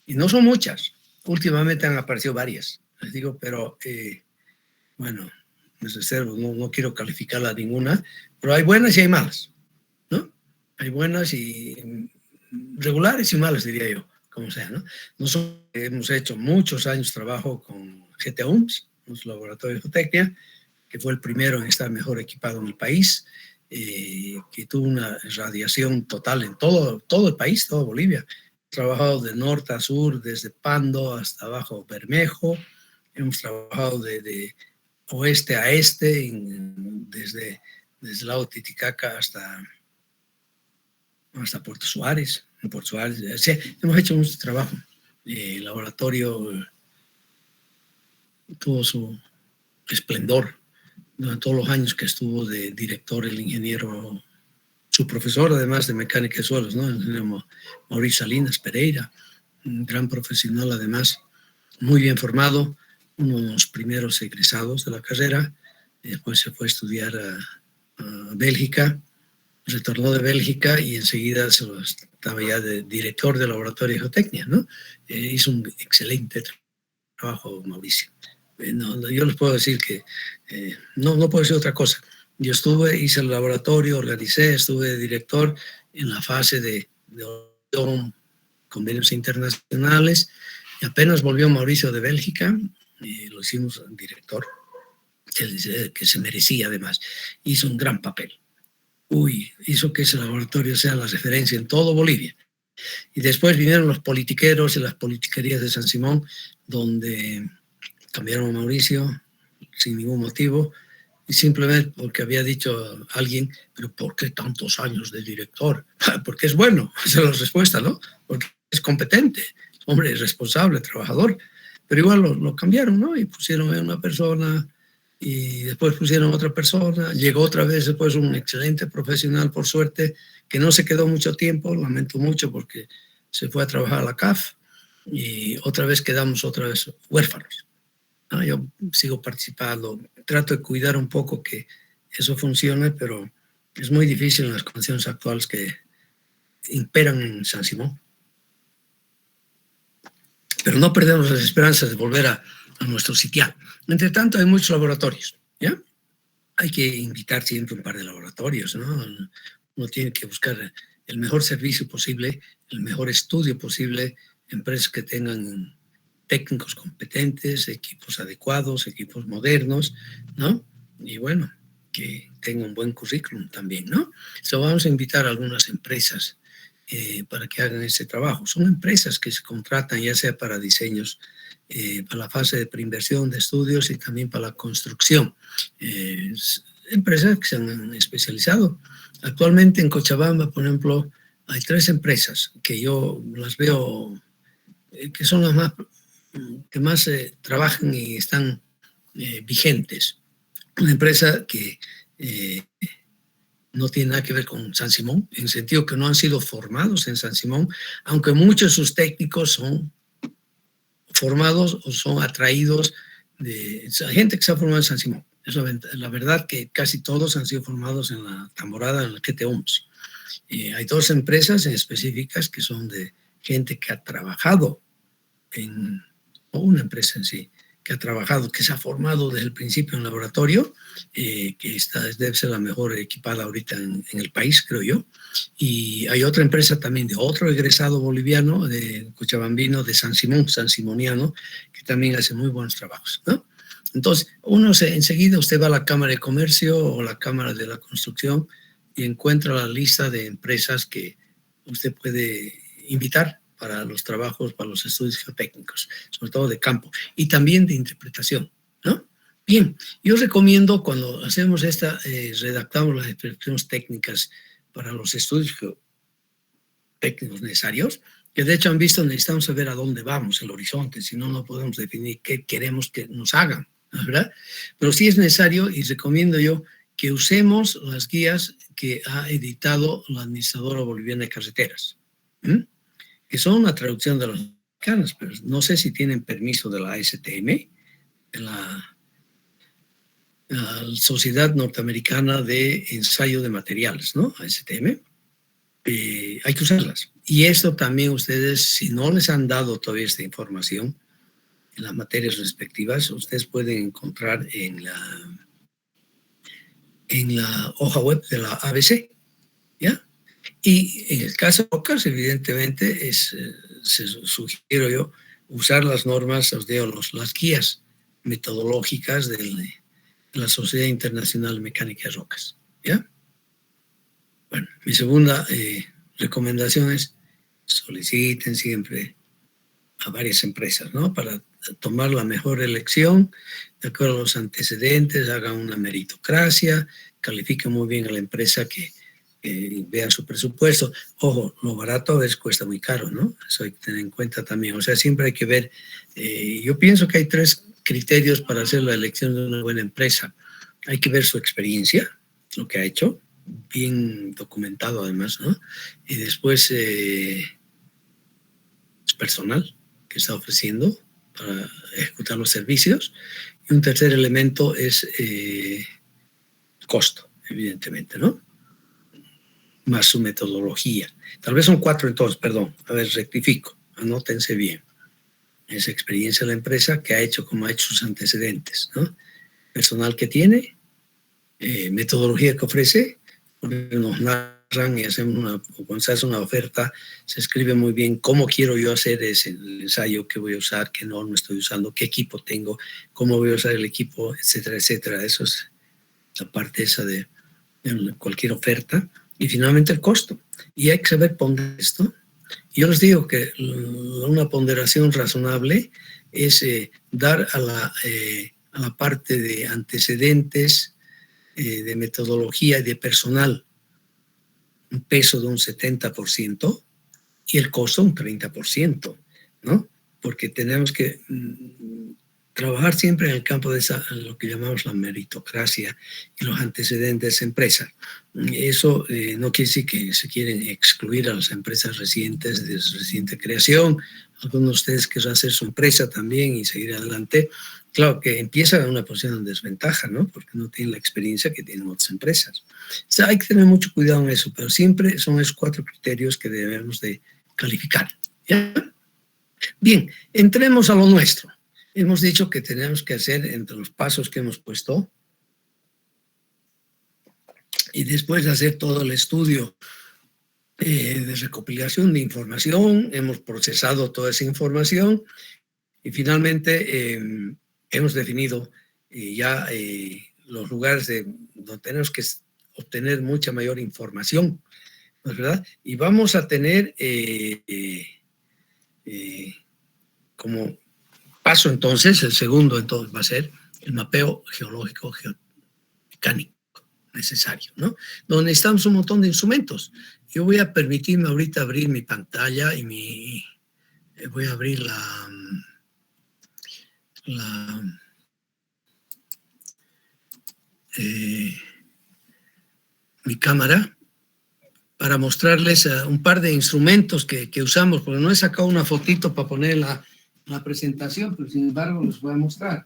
y no son muchas. Últimamente han aparecido varias, les digo, pero, bueno, me reservo, no quiero calificarla a ninguna, pero hay buenas y hay malas, ¿no? Hay buenas y regulares y malas, diría yo, como sea, ¿no? Nosotros hemos hecho muchos años de trabajo con GTUMS, nuestro laboratorio de geotecnia, que fue el primero en estar mejor equipado en el país, que tuvo una radiación total en todo el país, toda Bolivia. Hemos trabajado de norte a sur, desde Pando hasta abajo Bermejo, hemos trabajado de oeste a este, desde el lado Titicaca hasta Puerto Suárez. En Puerto Suárez, o sea, hemos hecho mucho trabajo. El laboratorio tuvo su esplendor durante todos los años que estuvo de director el ingeniero, su profesor además de mecánica de suelos, ¿no? El ingeniero Mauricio Salinas Pereira, un gran profesional además, muy bien formado, uno de los primeros egresados de la carrera. Después se fue a estudiar a Bélgica, retornó de Bélgica y enseguida estaba ya de director del laboratorio de geotecnia, ¿no? Hizo un excelente trabajo, Mauricio. Yo les puedo decir que no puedo decir otra cosa. Yo hice el laboratorio, organicé, estuve de director en la fase de convenios internacionales, y apenas volvió Mauricio de Bélgica, lo hicimos director, que se merecía además. Hizo un gran papel. Hizo que ese laboratorio sea la referencia en todo Bolivia. Y después vinieron los politiqueros y las politiquerías de San Simón, donde cambiaron a Mauricio sin ningún motivo, y simplemente porque había dicho a alguien, pero ¿por qué tantos años de director? Porque es bueno, esa es la respuesta, ¿no? Porque es competente, hombre, es responsable, trabajador, pero igual lo cambiaron, ¿no? Y pusieron a una persona, y después pusieron a otra persona, llegó otra vez después un excelente profesional, por suerte, que no se quedó mucho tiempo, lamento mucho porque se fue a trabajar a la CAF, y otra vez quedamos huérfanos. ¿no? Yo sigo participando, trato de cuidar un poco que eso funcione, pero es muy difícil en las condiciones actuales que imperan en San Simón. Pero no perdemos las esperanzas de volver a nuestro sitial. Entre tanto, hay muchos laboratorios, ¿ya? Hay que invitar siempre un par de laboratorios, ¿no? Uno tiene que buscar el mejor servicio posible, el mejor estudio posible, empresas que tengan técnicos competentes, equipos adecuados, equipos modernos, ¿no? Y bueno, que tengan un buen currículum también, ¿no? So, vamos a invitar a algunas empresas para que hagan ese trabajo. Son empresas que se contratan ya sea para diseños, para la fase de preinversión de estudios y también para la construcción. Empresas que se han especializado. Actualmente en Cochabamba, por ejemplo, hay 3 empresas que yo las veo que son las que más trabajan y están vigentes. Una empresa que no tiene nada que ver con San Simón, en el sentido que no han sido formados en San Simón, aunque muchos de sus técnicos son formados o son atraídos de gente que se ha formado en San Simón. Es la verdad que casi todos han sido formados en la Tamborada, en la QT-UMS. Hay 2 empresas específicas que son de gente que ha trabajado o una empresa en sí, que ha trabajado, que se ha formado desde el principio en laboratorio, que debe ser la mejor equipada ahorita en el país, creo yo. Y hay otra empresa también de otro egresado boliviano, de cochabambino, de San Simón, San Simoniano, que también hace muy buenos trabajos, ¿no? Entonces, enseguida usted va a la Cámara de Comercio o la Cámara de la Construcción y encuentra la lista de empresas que usted puede invitar para los trabajos, para los estudios geotécnicos, sobre todo de campo, y también de interpretación, ¿no? Bien, yo recomiendo cuando hacemos redactamos las descripciones técnicas para los estudios geotécnicos necesarios, que de hecho han visto, necesitamos saber a dónde vamos, el horizonte, si no, no podemos definir qué queremos que nos hagan, ¿verdad? Pero sí es necesario y recomiendo yo que usemos las guías que ha editado la Administradora Boliviana de Carreteras, que son una traducción de las americanas, pero no sé si tienen permiso de la ASTM, de la Sociedad Norteamericana de Ensayo de Materiales, ¿no? ASTM. Hay que usarlas. Y esto también ustedes, si no les han dado todavía esta información en las materias respectivas, ustedes pueden encontrar en la hoja web de la ABC, ¿ya? Y en el caso de rocas, evidentemente, sugiero yo usar las normas, las guías metodológicas de la Sociedad Internacional de Mecánica de Rocas, ¿ya? Bueno, mi segunda recomendación es soliciten siempre a varias empresas, ¿no? Para tomar la mejor elección, de acuerdo a los antecedentes, hagan una meritocracia, califiquen muy bien a la empresa que vean su presupuesto. Ojo, lo barato a veces cuesta muy caro, ¿no? Eso hay que tener en cuenta también. O sea, siempre hay que ver, yo pienso que hay 3 criterios para hacer la elección de una buena empresa. Hay que ver su experiencia, lo que ha hecho, bien documentado además, ¿no? Y después personal que está ofreciendo para ejecutar los servicios. Y un tercer elemento es costo, evidentemente, ¿no? Más su metodología. Tal vez son 4 entonces, perdón, a ver, rectifico, anótense bien. Esa experiencia de la empresa, que ha hecho, como ha hecho sus antecedentes, ¿no? Personal que tiene, metodología que ofrece, nos narran y hacemos cuando se hace una oferta, se escribe muy bien cómo quiero yo hacer ese ensayo, qué voy a usar, qué norma estoy usando, qué equipo tengo, cómo voy a usar el equipo, etcétera, etcétera. Eso es la parte esa de cualquier oferta. Y finalmente el costo. Y hay que saber ponderar esto. Yo les digo que una ponderación razonable es dar a la parte de antecedentes, de metodología y de personal un peso de un 70% y el costo un 30%, ¿no? Porque tenemos que trabajar siempre en el campo de lo que llamamos la meritocracia y los antecedentes de esa empresa. Eso no quiere decir que se quieren excluir a las empresas recientes de su reciente creación. Algunos de ustedes querrán hacer su empresa también y seguir adelante. claro que empiezan en una posición de desventaja, ¿no? Porque no tienen la experiencia que tienen otras empresas. O sea, hay que tener mucho cuidado en eso, pero siempre son esos 4 criterios que debemos de calificar. ¿Ya? Bien, entremos a lo nuestro. Hemos dicho que tenemos que hacer entre los pasos que hemos puesto y después de hacer todo el estudio de recopilación de información, hemos procesado toda esa información y finalmente hemos definido ya los lugares donde tenemos que obtener mucha mayor información, ¿no es verdad? Y vamos a tener como paso entonces, el segundo entonces va a ser el mapeo geológico geomecánico necesario, ¿no? Donde necesitamos un montón de instrumentos. Yo voy a permitirme ahorita abrir mi pantalla y voy a abrir mi cámara para mostrarles un par de instrumentos que usamos, porque no he sacado una fotito para poner en la presentación, pero sin embargo los voy a mostrar.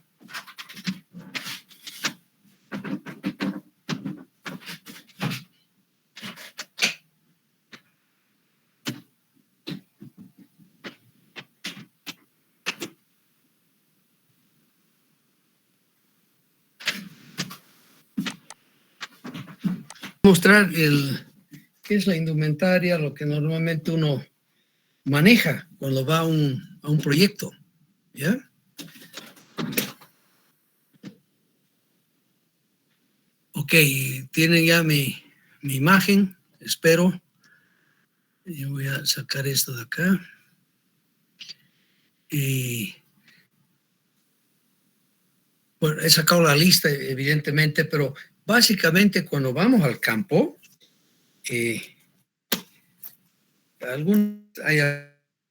Mostrar qué es la indumentaria, lo que normalmente uno maneja cuando va a un proyecto, ¿ya? Ok, tienen ya mi imagen, espero. Yo voy a sacar esto de acá. Y bueno, he sacado la lista, evidentemente, pero básicamente cuando vamos al campo, hay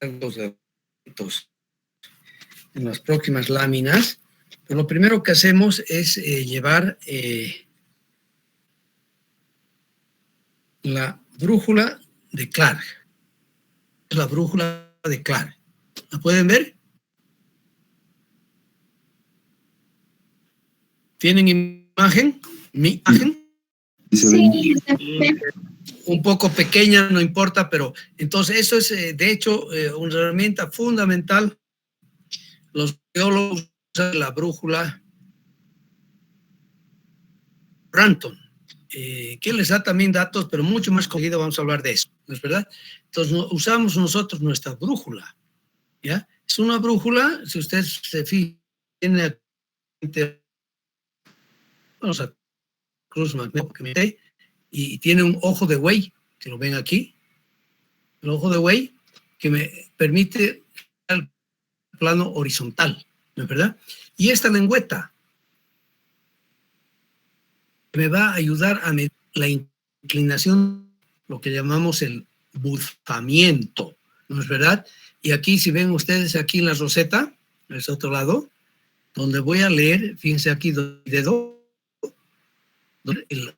algunos datos en las próximas láminas, pero lo primero que hacemos es llevar la brújula de Clark. La brújula de Clark. ¿La pueden ver? ¿Tienen imagen? ¿Mi imagen? Sí. Un poco pequeña, no importa, pero entonces eso es, de hecho, una herramienta fundamental. Los geólogos usan la brújula Branton, que les da también datos, pero mucho más cogido, vamos a hablar de eso, ¿no es verdad? Entonces, usamos nosotros nuestra brújula, ¿ya? Es una brújula, si usted se fija, tiene, vamos a cruz magnética, y tiene un ojo de buey, que lo ven aquí, el ojo de buey, que me permite el plano horizontal, ¿no es verdad? Y esta lengüeta me va a ayudar a medir la inclinación, lo que llamamos el buzamiento, ¿no es verdad? Y aquí, si ven ustedes aquí en la roseta, en ese otro lado, donde voy a leer, fíjense aquí, dedo, el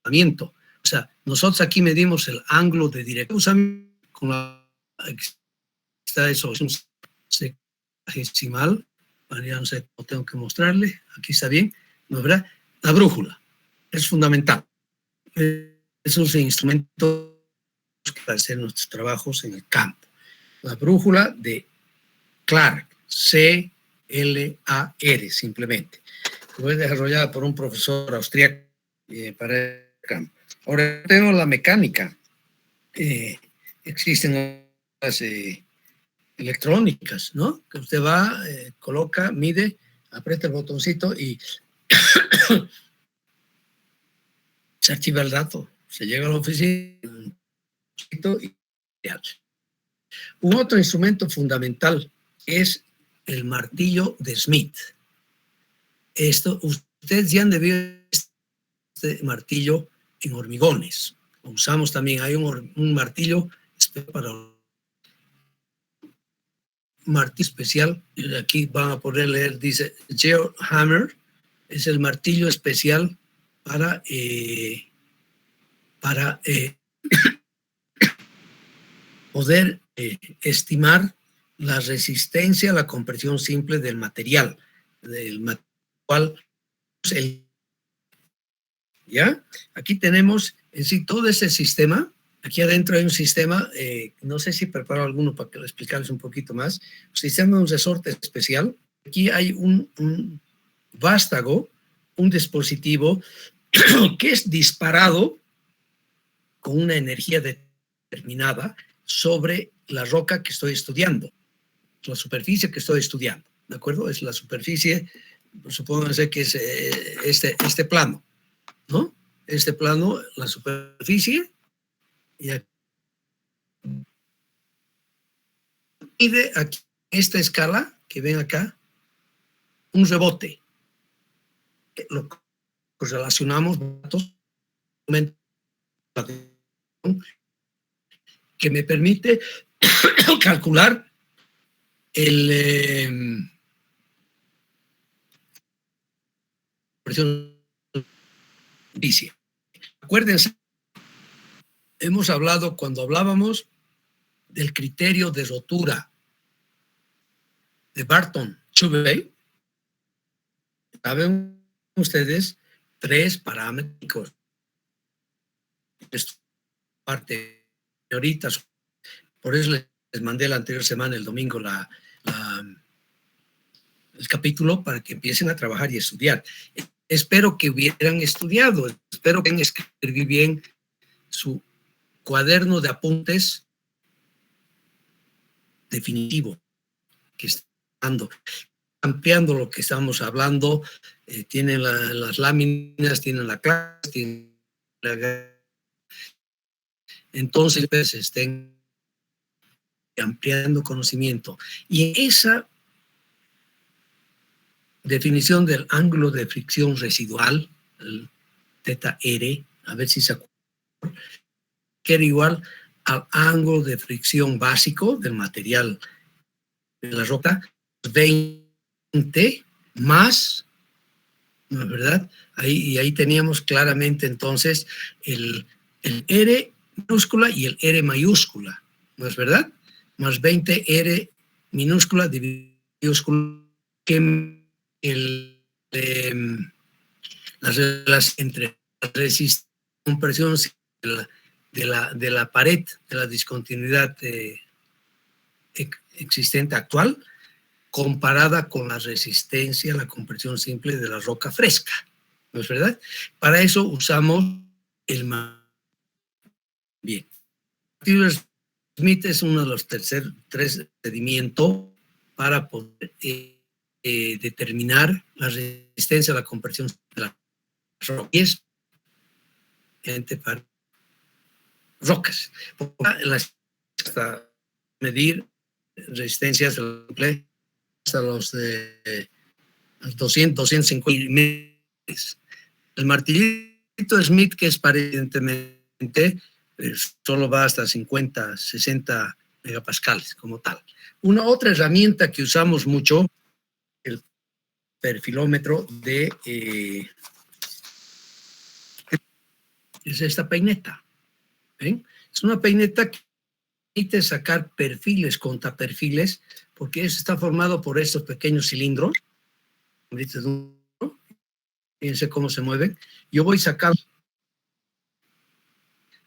buzamiento. O sea, nosotros aquí medimos el ángulo de dirección con la, está eso, es un sexagesimal, ya no sé cómo tengo que mostrarle, aquí está bien, ¿no es verdad? La brújula es fundamental. Es un instrumento para hacer nuestros trabajos en el campo. La brújula de Clark, C-L-A-R, simplemente. Fue desarrollada por un profesor austríaco para el campo. Ahora tenemos la mecánica. Existen las electrónicas, ¿no? Que usted va, coloca, mide, aprieta el botoncito y se activa el dato. Se llega a la oficina y un otro instrumento fundamental es el martillo de Smith. Esto, ustedes ya han debido ver este martillo en hormigones. Lo usamos también, hay un martillo para martillo especial. Aquí van a poder leer, dice Geohammer, es el martillo especial para poder estimar la resistencia a la compresión simple del material, ¿ya? Aquí tenemos en sí todo ese sistema. Aquí adentro hay un sistema, no sé si preparo alguno para que lo explicarles un poquito más, un sistema de un resorte especial. Aquí hay un vástago, un dispositivo que es disparado con una energía determinada sobre la roca que estoy estudiando, la superficie que estoy estudiando, ¿de acuerdo? Es la superficie, supongo que es este plano, ¿no? Este plano, la superficie, y aquí mide aquí, esta escala que ven acá, un rebote. Lo relacionamos que me permite calcular el presión superficie. Acuérdense, hemos hablado cuando hablábamos del criterio de rotura de Barton-Chubey. Saben ustedes 3 parámetros. Parte ahorita, por eso les mandé la anterior semana, el domingo, el capítulo para que empiecen a trabajar y estudiar. Espero que hubieran estudiado, espero que escribir bien su cuaderno de apuntes definitivo que está dando, ampliando lo que estamos hablando, tienen las láminas, tienen la clase, tienen entonces pues, estén ampliando conocimiento. Y esa definición del ángulo de fricción residual, el θ R, a ver si se acuerdan, que era igual al ángulo de fricción básico del material de la roca, 20 más, ¿no es verdad? Ahí teníamos claramente entonces el R minúscula y el R mayúscula, ¿no es verdad? Más 20 R minúscula dividido minúscula, que las relaciones entre la resistencia y compresión de la pared, de la discontinuidad existente actual, comparada con la resistencia a la compresión simple de la roca fresca, ¿no es verdad? Para eso usamos el bien. Smith es uno de los tres procedimientos para poder determinar la resistencia a la compresión de la roca. Y es para rocas. Hasta medir resistencias hasta los de 200, 250 metros. El martillito Smith, que es aparentemente solo va hasta 50, 60 megapascales como tal. Una otra herramienta que usamos mucho, el perfilómetro es esta peineta. ¿Ven? Es una peineta que permite sacar perfiles contra perfiles, porque eso está formado por estos pequeños cilindros. Fíjense cómo se mueven. Yo voy sacando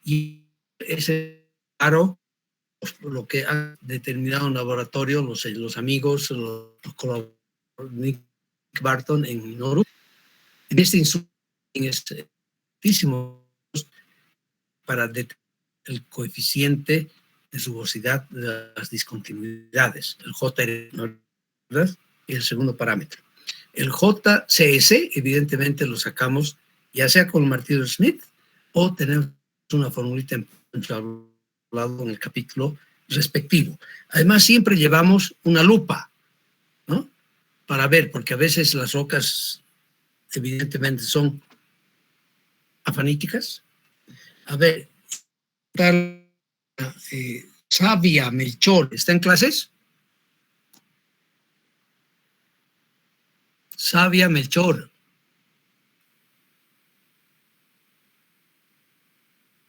y ese aro, lo que han determinado en laboratorio los amigos, los colaboradores, Nick Barton en Noru, en este instrumento es altísimo para determinar el coeficiente de rugosidad de las discontinuidades, el JR, ¿verdad? Y el segundo parámetro. El JCS, evidentemente, lo sacamos ya sea con el martillo Smith o tenemos una formulita hablado en el capítulo respectivo. Además, siempre llevamos una lupa, ¿no? Para ver, porque a veces las rocas, evidentemente, son afaníticas. A ver, tal Sabia Melchor, ¿está en clases? Sabia Melchor.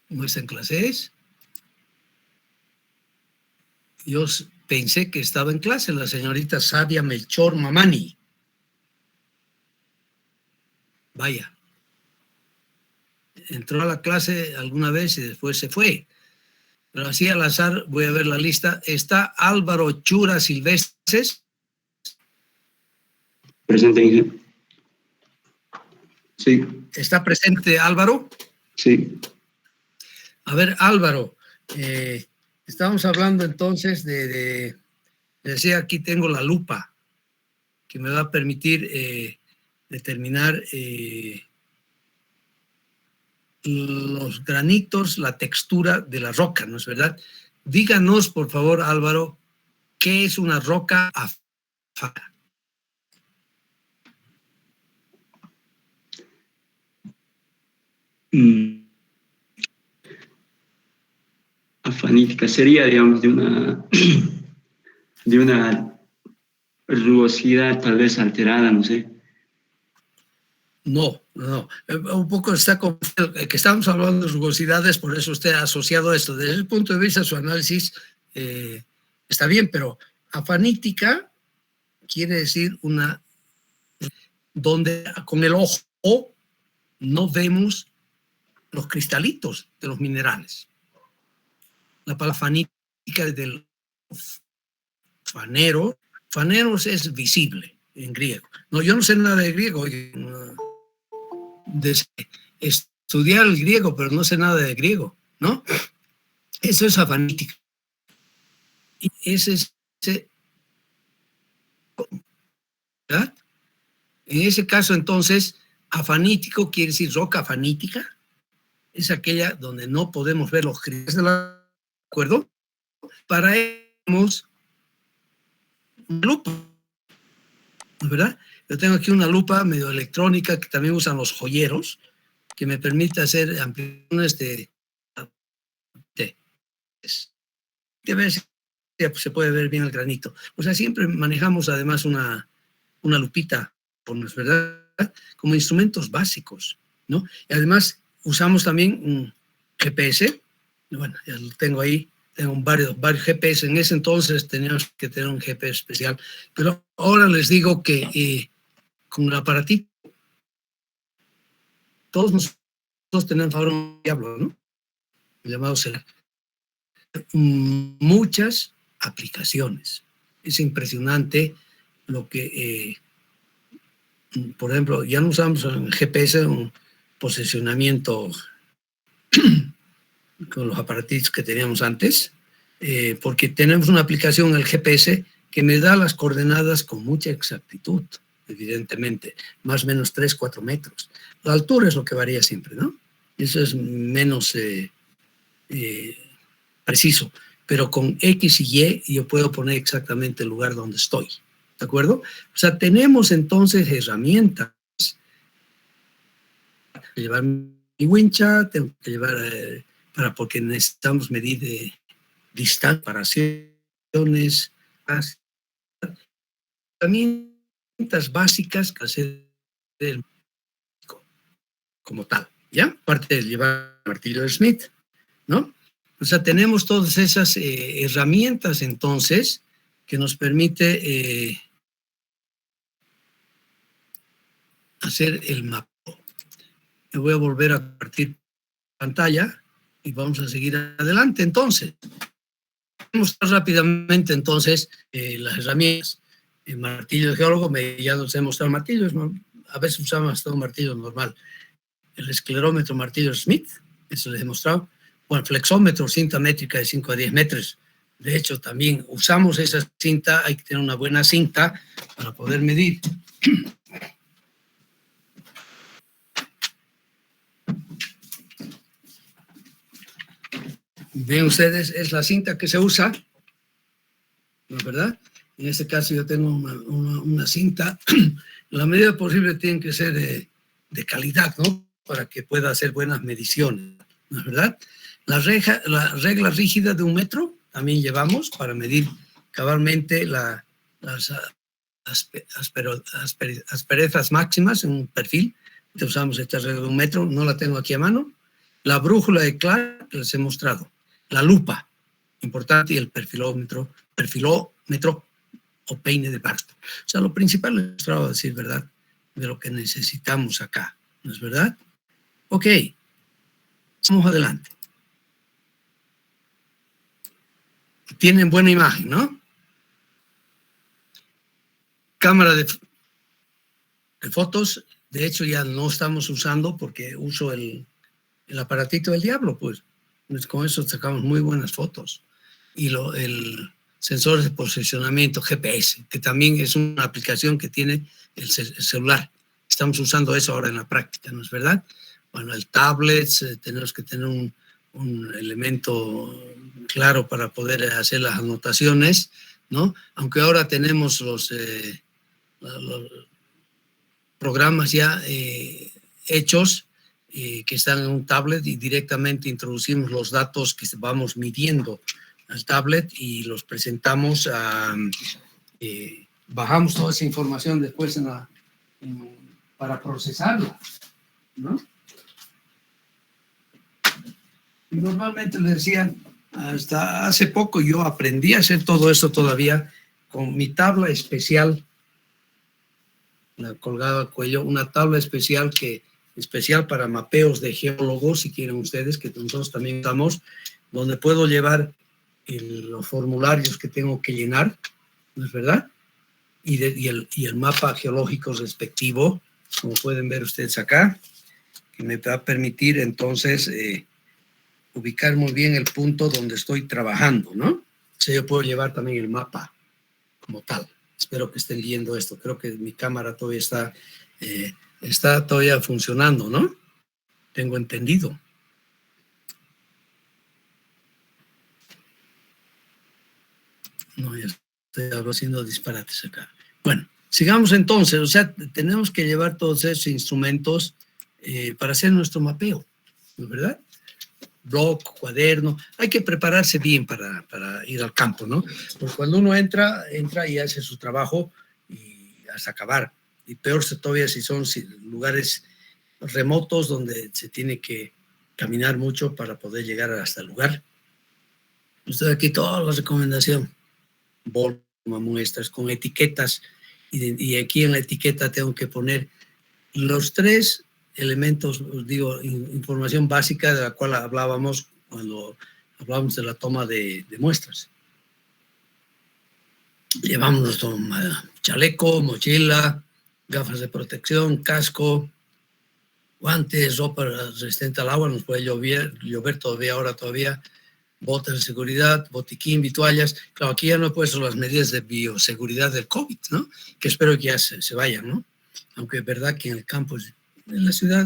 ¿No está en clases? Yo pensé que estaba en clase la señorita Sadia Melchor Mamani. Vaya, entró a la clase alguna vez y después se fue. Pero así al azar voy a ver la lista. Está Álvaro Chura Silvestres. Presente, Inge. Sí. ¿Está presente Álvaro? Sí. A ver, Álvaro, estábamos hablando entonces decía, aquí tengo la lupa, que me va a permitir determinar los granitos, la textura de la roca, ¿no es verdad? Díganos, por favor, Álvaro, ¿qué es una roca afánica? Afanítica sería, digamos, de una rugosidad tal vez alterada, no sé. No. Un poco está con que estamos hablando de rugosidades, por eso usted ha asociado esto. Desde el punto de vista de su análisis, está bien, pero afanítica quiere decir una donde con el ojo no vemos los cristalitos de los minerales. La palabra fanítica es del fanero. Faneros es visible en griego. No, yo no sé nada de griego. Estudiar el griego, pero no sé nada de griego, ¿no? Eso es afanítica. Y ¿verdad? En ese caso, entonces, afanítico quiere decir roca afanítica. Es aquella donde no podemos ver los cristales del acuerdo. Para ello, tenemos una lupa, ¿verdad? Yo tengo aquí una lupa medio electrónica que también usan los joyeros, que me permite hacer ampliaciones de ver si se puede ver bien el granito. O sea, siempre manejamos además una lupita, ¿verdad? Como instrumentos básicos, ¿no? Y además usamos también un GPS. Bueno, ya lo tengo ahí. Tengo varios GPS. En ese entonces teníamos que tener un GPS especial. Pero ahora les digo que con el aparatito, todos nosotros tenemos ahora un diablo, ¿no? Llamado celular. Muchas aplicaciones. Es impresionante lo que, por ejemplo, ya no usamos en GPS un posicionamiento con los aparatitos que teníamos antes, porque tenemos una aplicación en el GPS que me da las coordenadas con mucha exactitud, evidentemente, más o menos 3, 4 metros. La altura es lo que varía siempre, ¿no? Eso es menos preciso, pero con X y Y yo puedo poner exactamente el lugar donde estoy, ¿de acuerdo? O sea, tenemos entonces herramientas. Llevar mi wincha, tengo que llevar porque necesitamos medir distancia, separaciones, herramientas básicas que hacer como tal, ¿ya? Aparte de llevar el martillo de Smith, ¿no? O sea, tenemos todas esas herramientas entonces que nos permite hacer el mapa. Me voy a volver a compartir pantalla y vamos a seguir adelante. Entonces, vamos rápidamente entonces las herramientas. El martillo de geólogo, ya nos he mostrado martillos, ¿no? A veces usamos hasta un martillo normal. El esclerómetro martillo Smith, eso les he mostrado. Bueno, flexómetro, cinta métrica de 5 a 10 metros. De hecho, también usamos esa cinta, hay que tener una buena cinta para poder medir. Ven ustedes, es la cinta que se usa, ¿no es verdad? En este caso yo tengo una cinta, en la medida posible tienen que ser de calidad, ¿no? Para que pueda hacer buenas mediciones, ¿no es verdad? La regla rígida de 1 metro también llevamos para medir cabalmente las asperezas máximas en un perfil. Usamos esta regla de 1 metro, no la tengo aquí a mano. La brújula de Clark que les he mostrado. La lupa, importante, y el perfilómetro perfilómetro o peine de parto. O sea, lo principal es trato de decir, ¿verdad?, de lo que necesitamos acá, ¿no es verdad? Ok, vamos adelante. Tienen buena imagen, ¿no? Cámara de fotos, de hecho ya no estamos usando porque uso el aparatito del diablo, pues con eso sacamos muy buenas fotos. Y el sensor de posicionamiento GPS, que también es una aplicación que tiene el celular. Estamos usando eso ahora en la práctica, ¿no es verdad? Bueno, el tablet, tenemos que tener un elemento claro para poder hacer las anotaciones, ¿no? Aunque ahora tenemos los programas ya hechos que están en un tablet y directamente introducimos los datos que vamos midiendo al tablet y los presentamos bajamos toda esa información después para procesarla, ¿no? Y normalmente les decía, hasta hace poco yo aprendí a hacer todo esto todavía con mi tabla especial, la colgada al cuello, una tabla especial para mapeos de geólogos, si quieren ustedes, que nosotros también usamos, donde puedo llevar los formularios que tengo que llenar, ¿no es verdad? Y el mapa geológico respectivo, como pueden ver ustedes acá, que me va a permitir entonces ubicar muy bien el punto donde estoy trabajando, ¿no? O sea, yo puedo llevar también el mapa como tal. Espero que estén viendo esto. Creo que mi cámara todavía está todavía funcionando, ¿no? Tengo entendido. No, ya estoy haciendo disparates acá. Bueno, sigamos entonces. O sea, tenemos que llevar todos esos instrumentos para hacer nuestro mapeo, ¿no es verdad? Blog, cuaderno. Hay que prepararse bien para ir al campo, ¿no? Porque cuando uno entra y hace su trabajo y hasta acabar. Y peor todavía si son lugares remotos donde se tiene que caminar mucho para poder llegar hasta el lugar. Usted aquí toda la recomendación. Muestras con etiquetas y aquí en la etiqueta tengo que poner los 3 elementos, digo, información básica de la cual hablábamos cuando hablábamos de la toma de muestras. Llevamos nuestro chaleco, mochila, gafas de protección, casco, guantes, ropa resistente al agua, nos puede llover todavía, botas de seguridad, botiquín, vituallas. Claro, aquí ya no he puesto las medidas de bioseguridad del COVID, ¿no? Que espero que ya se vayan, ¿no? Aunque es verdad que en el campo, en la ciudad,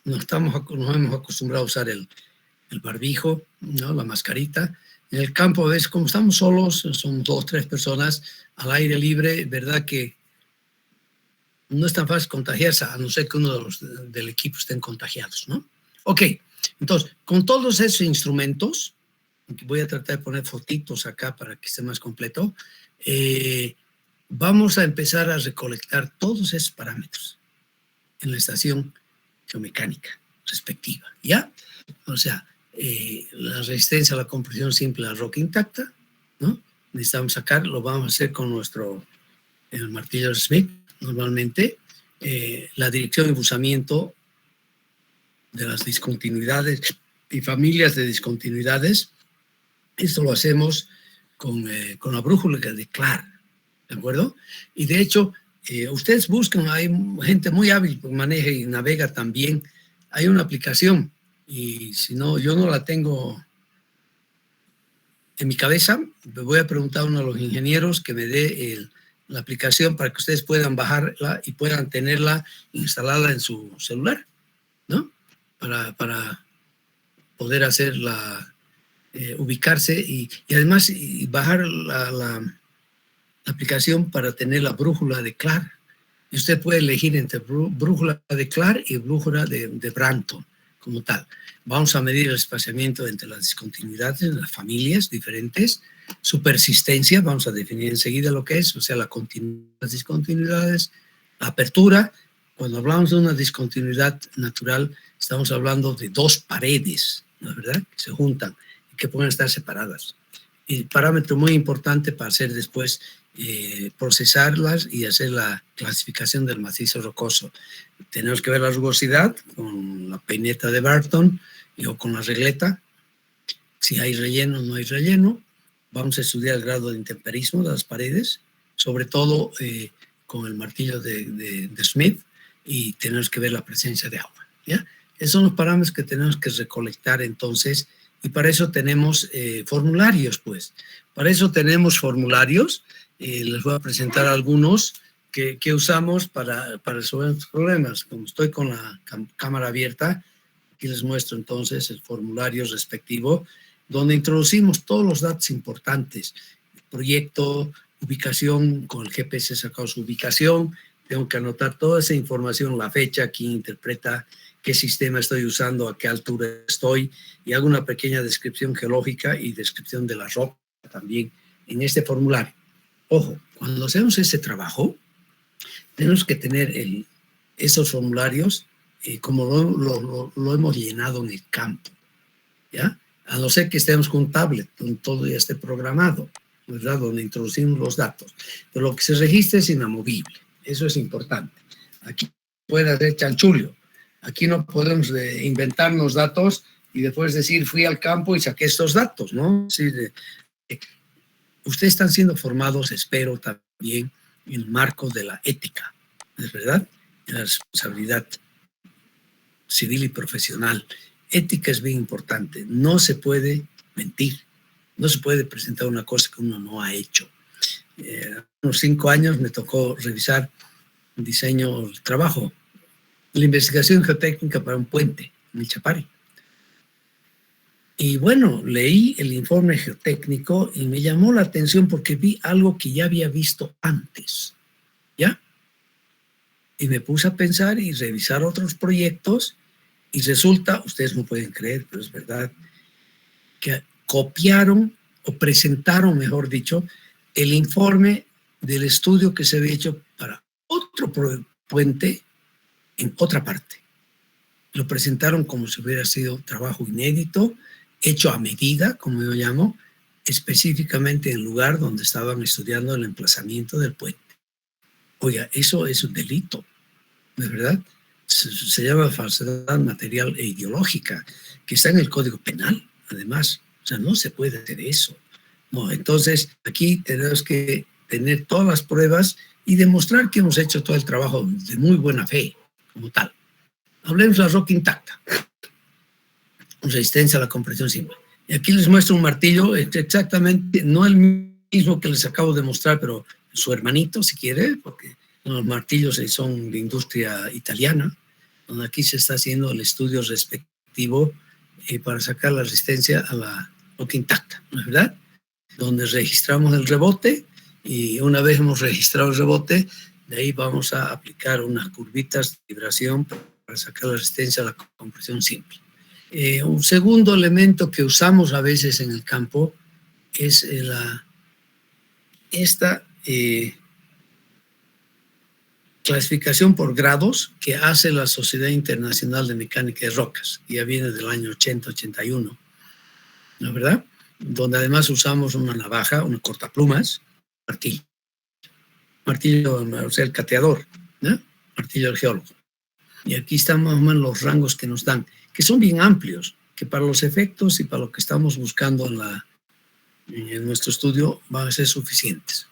nos hemos acostumbrado a usar el barbijo, ¿no? La mascarita. En el campo, ves, como estamos solos, son 2 o 3 personas al aire libre, verdad que no es tan fácil contagiarse, a no ser que uno de los del equipo estén contagiados, ¿no? Ok, entonces, con todos esos instrumentos, voy a tratar de poner fotitos acá para que esté más completo, vamos a empezar a recolectar todos esos parámetros en la estación geomecánica respectiva, ¿ya? O sea, la resistencia a la compresión simple a la roca intacta, ¿no? Necesitamos sacar, lo vamos a hacer con el martillo Smith, normalmente, la dirección de buzamiento de las discontinuidades y familias de discontinuidades. Esto lo hacemos con la brújula de Clark, ¿de acuerdo? Y de hecho, ustedes buscan, hay gente muy hábil que maneja y navega también. Hay una aplicación y si no, yo no la tengo en mi cabeza, me voy a preguntar a uno de los ingenieros que me dé la aplicación para que ustedes puedan bajarla y puedan tenerla instalada en su celular, ¿no? Para poder hacerla, ubicarse y además bajar la aplicación para tener la brújula de Clark. Y usted puede elegir entre brújula de Clark y brújula de Branton como tal. Vamos a medir el espaciamiento entre las discontinuidades, las familias diferentes, su persistencia, vamos a definir enseguida lo que es, o sea, las discontinuidades, la apertura. Cuando hablamos de una discontinuidad natural, estamos hablando de 2 paredes, ¿no es verdad?, que se juntan y que pueden estar separadas. y parámetro muy importante para hacer después procesarlas y hacer la clasificación del macizo rocoso. Tenemos que ver la rugosidad con la peineta de Barton o con la regleta, si hay relleno o no hay relleno. Vamos a estudiar el grado de intemperismo de las paredes, sobre todo con el martillo de Smith, y tenemos que ver la presencia de agua, ¿ya? Esos son los parámetros que tenemos que recolectar entonces, y para eso tenemos formularios, pues. Para eso tenemos formularios. Les voy a presentar algunos que usamos para resolver estos problemas. Como estoy con la cámara abierta, aquí les muestro entonces el formulario respectivo, donde introducimos todos los datos importantes. Proyecto, ubicación, con el GPS he sacado su ubicación, tengo que anotar toda esa información, la fecha, quién interpreta, qué sistema estoy usando, a qué altura estoy, y hago una pequeña descripción geológica y descripción de la roca también en este formulario. Ojo, cuando hacemos ese trabajo, tenemos que tener esos formularios como lo hemos llenado en el campo, ¿ya? A no ser que estemos con un tablet, donde todo ya esté programado, ¿verdad? Donde introducimos los datos. Pero lo que se registra es inamovible, eso es importante. Aquí puede hacer chanchullo. Aquí no podemos inventarnos datos y después decir, fui al campo y saqué estos datos, ¿no? Sí, ustedes están siendo formados, espero, también en el marco de la ética, ¿es verdad? De la responsabilidad civil y profesional. Ética es bien importante. No se puede mentir. No se puede presentar una cosa que uno no ha hecho. Unos 5 años me tocó revisar el diseño, el trabajo, la investigación geotécnica para un puente en el Chapare. Y bueno, leí el informe geotécnico y me llamó la atención porque vi algo que ya había visto antes, ¿ya? Y me puse a pensar y revisar otros proyectos y resulta, ustedes no pueden creer, pero es verdad, que copiaron o presentaron, mejor dicho, el informe del estudio que se había hecho para otro puente en otra parte. Lo presentaron como si hubiera sido trabajo inédito, hecho a medida, como yo llamo, específicamente en el lugar donde estaban estudiando el emplazamiento del puente. Oiga, eso es un delito, ¿no es verdad? Se llama falsedad material e ideológica, que está en el Código Penal, además. O sea, no se puede hacer eso. No, entonces, aquí tenemos que tener todas las pruebas y demostrar que hemos hecho todo el trabajo de muy buena fe, como tal. Hablemos de la roca intacta, con resistencia a la compresión simple. Y aquí les muestro un martillo, exactamente, no el mismo que les acabo de mostrar, pero su hermanito, si quiere, porque los martillos son de industria italiana, donde aquí se está haciendo el estudio respectivo para sacar la resistencia a la roca intacta, ¿no es verdad? Donde registramos el rebote y una vez hemos registrado el rebote, de ahí vamos a aplicar unas curvitas de vibración para sacar la resistencia a la compresión simple. Un segundo elemento que usamos a veces en el campo es esta clasificación por grados que hace la Sociedad Internacional de Mecánica de Rocas, que ya viene del año 80-81, ¿no es verdad? Donde además usamos una navaja, una cortaplumas, martillo, o sea, el cateador, ¿no? Martillo del geólogo. Y aquí están más o menos los rangos que nos dan, que son bien amplios, que para los efectos y para lo que estamos buscando en nuestro estudio van a ser suficientes.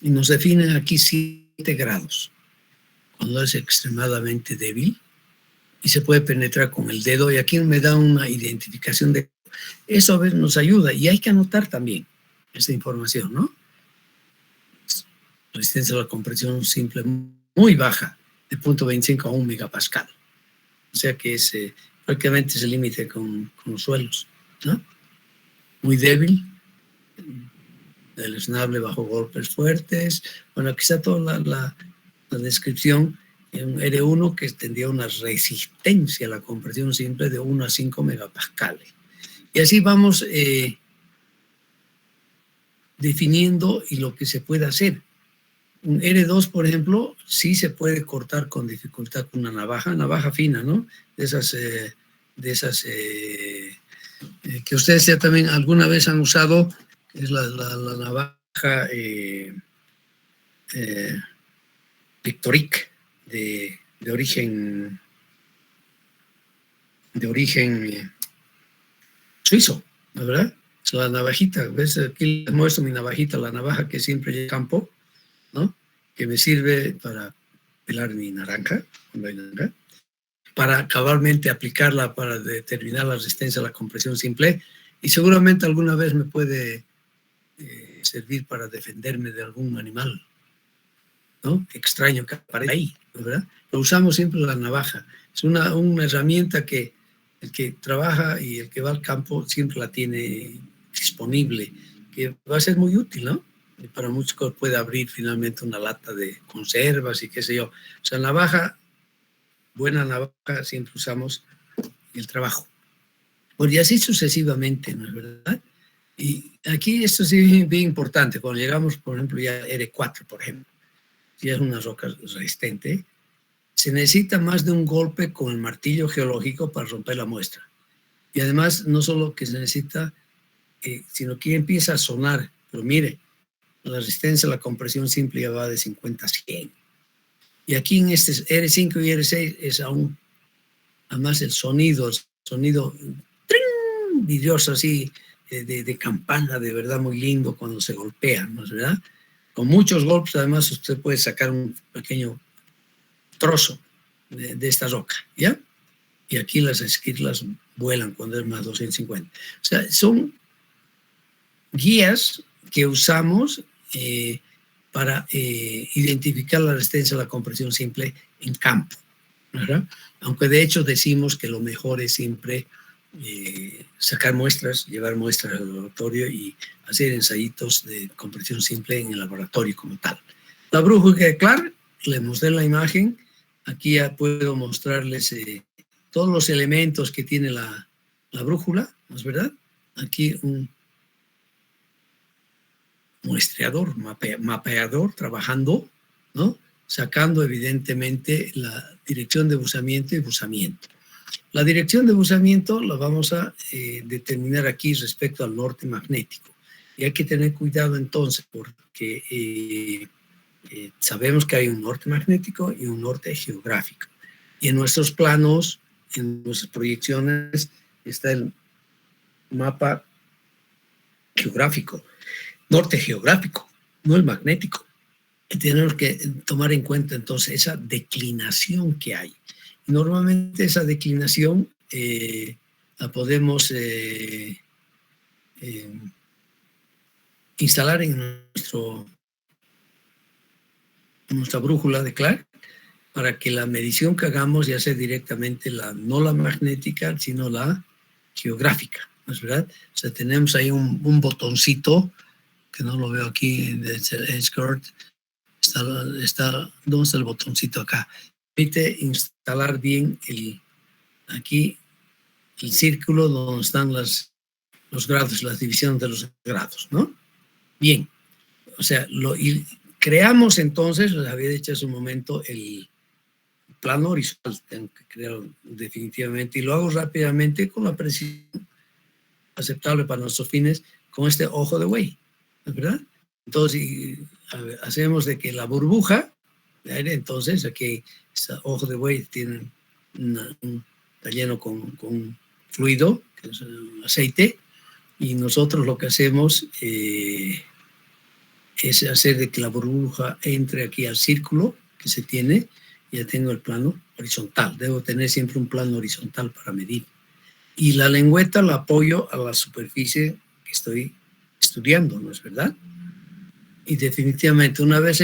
Y nos definen aquí 7 grados, cuando es extremadamente débil y se puede penetrar con el dedo, y aquí me da una identificación de eso. A ver, nos ayuda, y hay que anotar también esta información, ¿no? Resistencia a la compresión simple muy baja, de 0.25 a 1 megapascal. O sea que es prácticamente el límite con los suelos, ¿no? Muy débil, deleznable bajo golpes fuertes. Bueno, aquí está toda la descripción en un R1 que tendría una resistencia a la compresión simple de 1 a 5 megapascales. Y así vamos definiendo y lo que se puede hacer. Un R2, por ejemplo, sí se puede cortar con dificultad con una navaja fina, ¿no? De esas que ustedes ya también alguna vez han usado, Es la navaja Pictoric de origen suizo, ¿no, verdad? Es la navajita, ¿ves? Aquí les muestro mi navajita, la navaja que siempre lleva al campo, ¿no? Que me sirve para pelar mi naranja, cuando hay naranja, para cabalmente aplicarla para determinar la resistencia a la compresión simple, y seguramente alguna vez me puede servir para defenderme de algún animal, ¿no? Extraño que aparece ahí, ¿verdad? Pero usamos siempre la navaja. Es una herramienta que el que trabaja y el que va al campo siempre la tiene disponible, que va a ser muy útil, ¿no? Y para muchos puede abrir finalmente una lata de conservas y qué sé yo. O sea, navaja, buena navaja, siempre usamos el trabajo. Pues y así sucesivamente, ¿no es verdad? Y aquí esto sí es bien importante. Cuando llegamos, por ejemplo, ya a R4, por ejemplo, si es una roca resistente, se necesita más de un golpe con el martillo geológico para romper la muestra. Y además, no solo que se necesita, sino que empieza a sonar. Pero mire, la resistencia a la compresión simple ya va de 50 a 100. Y aquí en este R5 y R6 es aún, además el sonido ¡tring! Vidrioso así, de campana, de verdad muy lindo cuando se golpean, ¿no es verdad? Con muchos golpes, además, usted puede sacar un pequeño trozo de esta roca, ¿ya? Y aquí las esquirlas vuelan cuando es más 250. O sea, son guías que usamos para identificar la resistencia a la compresión simple en campo, ¿verdad? Aunque de hecho decimos que lo mejor es siempre sacar muestras, llevar muestras al laboratorio y hacer ensayitos de compresión simple en el laboratorio como tal. La brújula de Clark, les mostré la imagen, aquí ya puedo mostrarles todos los elementos que tiene la brújula, ¿no es verdad? Aquí un muestreador, mapeador trabajando, ¿no? Sacando evidentemente la dirección de buzamiento y buzamiento. La dirección de buzamiento la vamos a determinar aquí respecto al norte magnético. Y hay que tener cuidado entonces porque sabemos que hay un norte magnético y un norte geográfico. Y en nuestros planos, en nuestras proyecciones, está el mapa geográfico, norte geográfico, no el magnético. Y tenemos que tomar en cuenta entonces esa declinación que hay. Normalmente esa declinación la podemos instalar en nuestra brújula de Clark para que la medición que hagamos ya sea directamente no la magnética, sino la geográfica, ¿no es verdad? O sea, tenemos ahí un botoncito, que no lo veo aquí, de Edgecourt. ¿Dónde está el botoncito acá? Permite instalar bien aquí el círculo donde están los grados, las divisiones de los grados, ¿no? Bien, o sea, creamos entonces, lo había dicho hace un momento, el plano horizontal, tengo que crearlo definitivamente, y lo hago rápidamente con la precisión aceptable para nuestros fines, con este ojo de buey, ¿no es verdad? Entonces, hacemos de que la burbuja de aire, entonces, aquí, este ojo de buey tiene está lleno con fluido, que es el aceite, y nosotros lo que hacemos es hacer de que la burbuja entre aquí al círculo que se tiene. Ya tengo el plano horizontal, debo tener siempre un plano horizontal para medir. Y la lengüeta la apoyo a la superficie que estoy estudiando, ¿no es verdad? Y definitivamente, una vez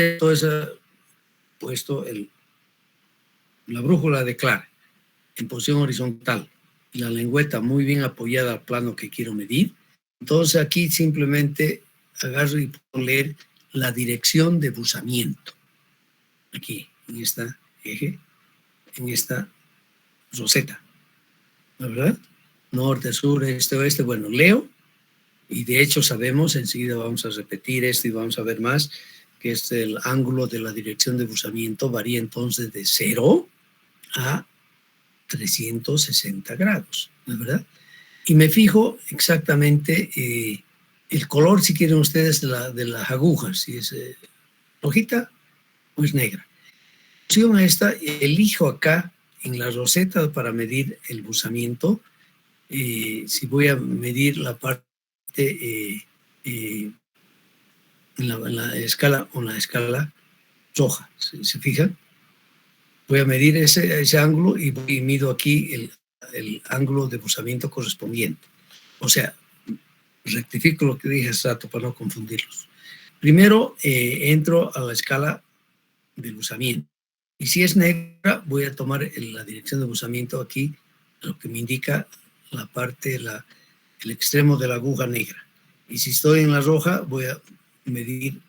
puesto la brújula de Clark en posición horizontal y la lengüeta muy bien apoyada al plano que quiero medir, entonces aquí simplemente agarro y puedo leer la dirección de buzamiento. Aquí, en esta eje, en esta roseta, ¿no es verdad? Norte, sur, este, oeste. Bueno, leo, y de hecho sabemos, enseguida vamos a repetir esto y vamos a ver más, que el ángulo de la dirección de buzamiento varía entonces de 0 a 360 grados, ¿no es verdad? Y me fijo exactamente el color, si quieren ustedes, de las agujas, si es rojita o es negra. En función a esta, elijo acá en la roseta para medir el buzamiento, si voy a medir la parte en la escala o la escala roja, ¿se fijan? Voy a medir ese ángulo y mido aquí el ángulo de buzamiento correspondiente. O sea, rectifico lo que dije hace rato para no confundirlos. Primero entro a la escala de buzamiento. Y si es negra, voy a tomar la dirección de buzamiento aquí, lo que me indica la parte, el extremo de la aguja negra. Y si estoy en la roja, voy a medir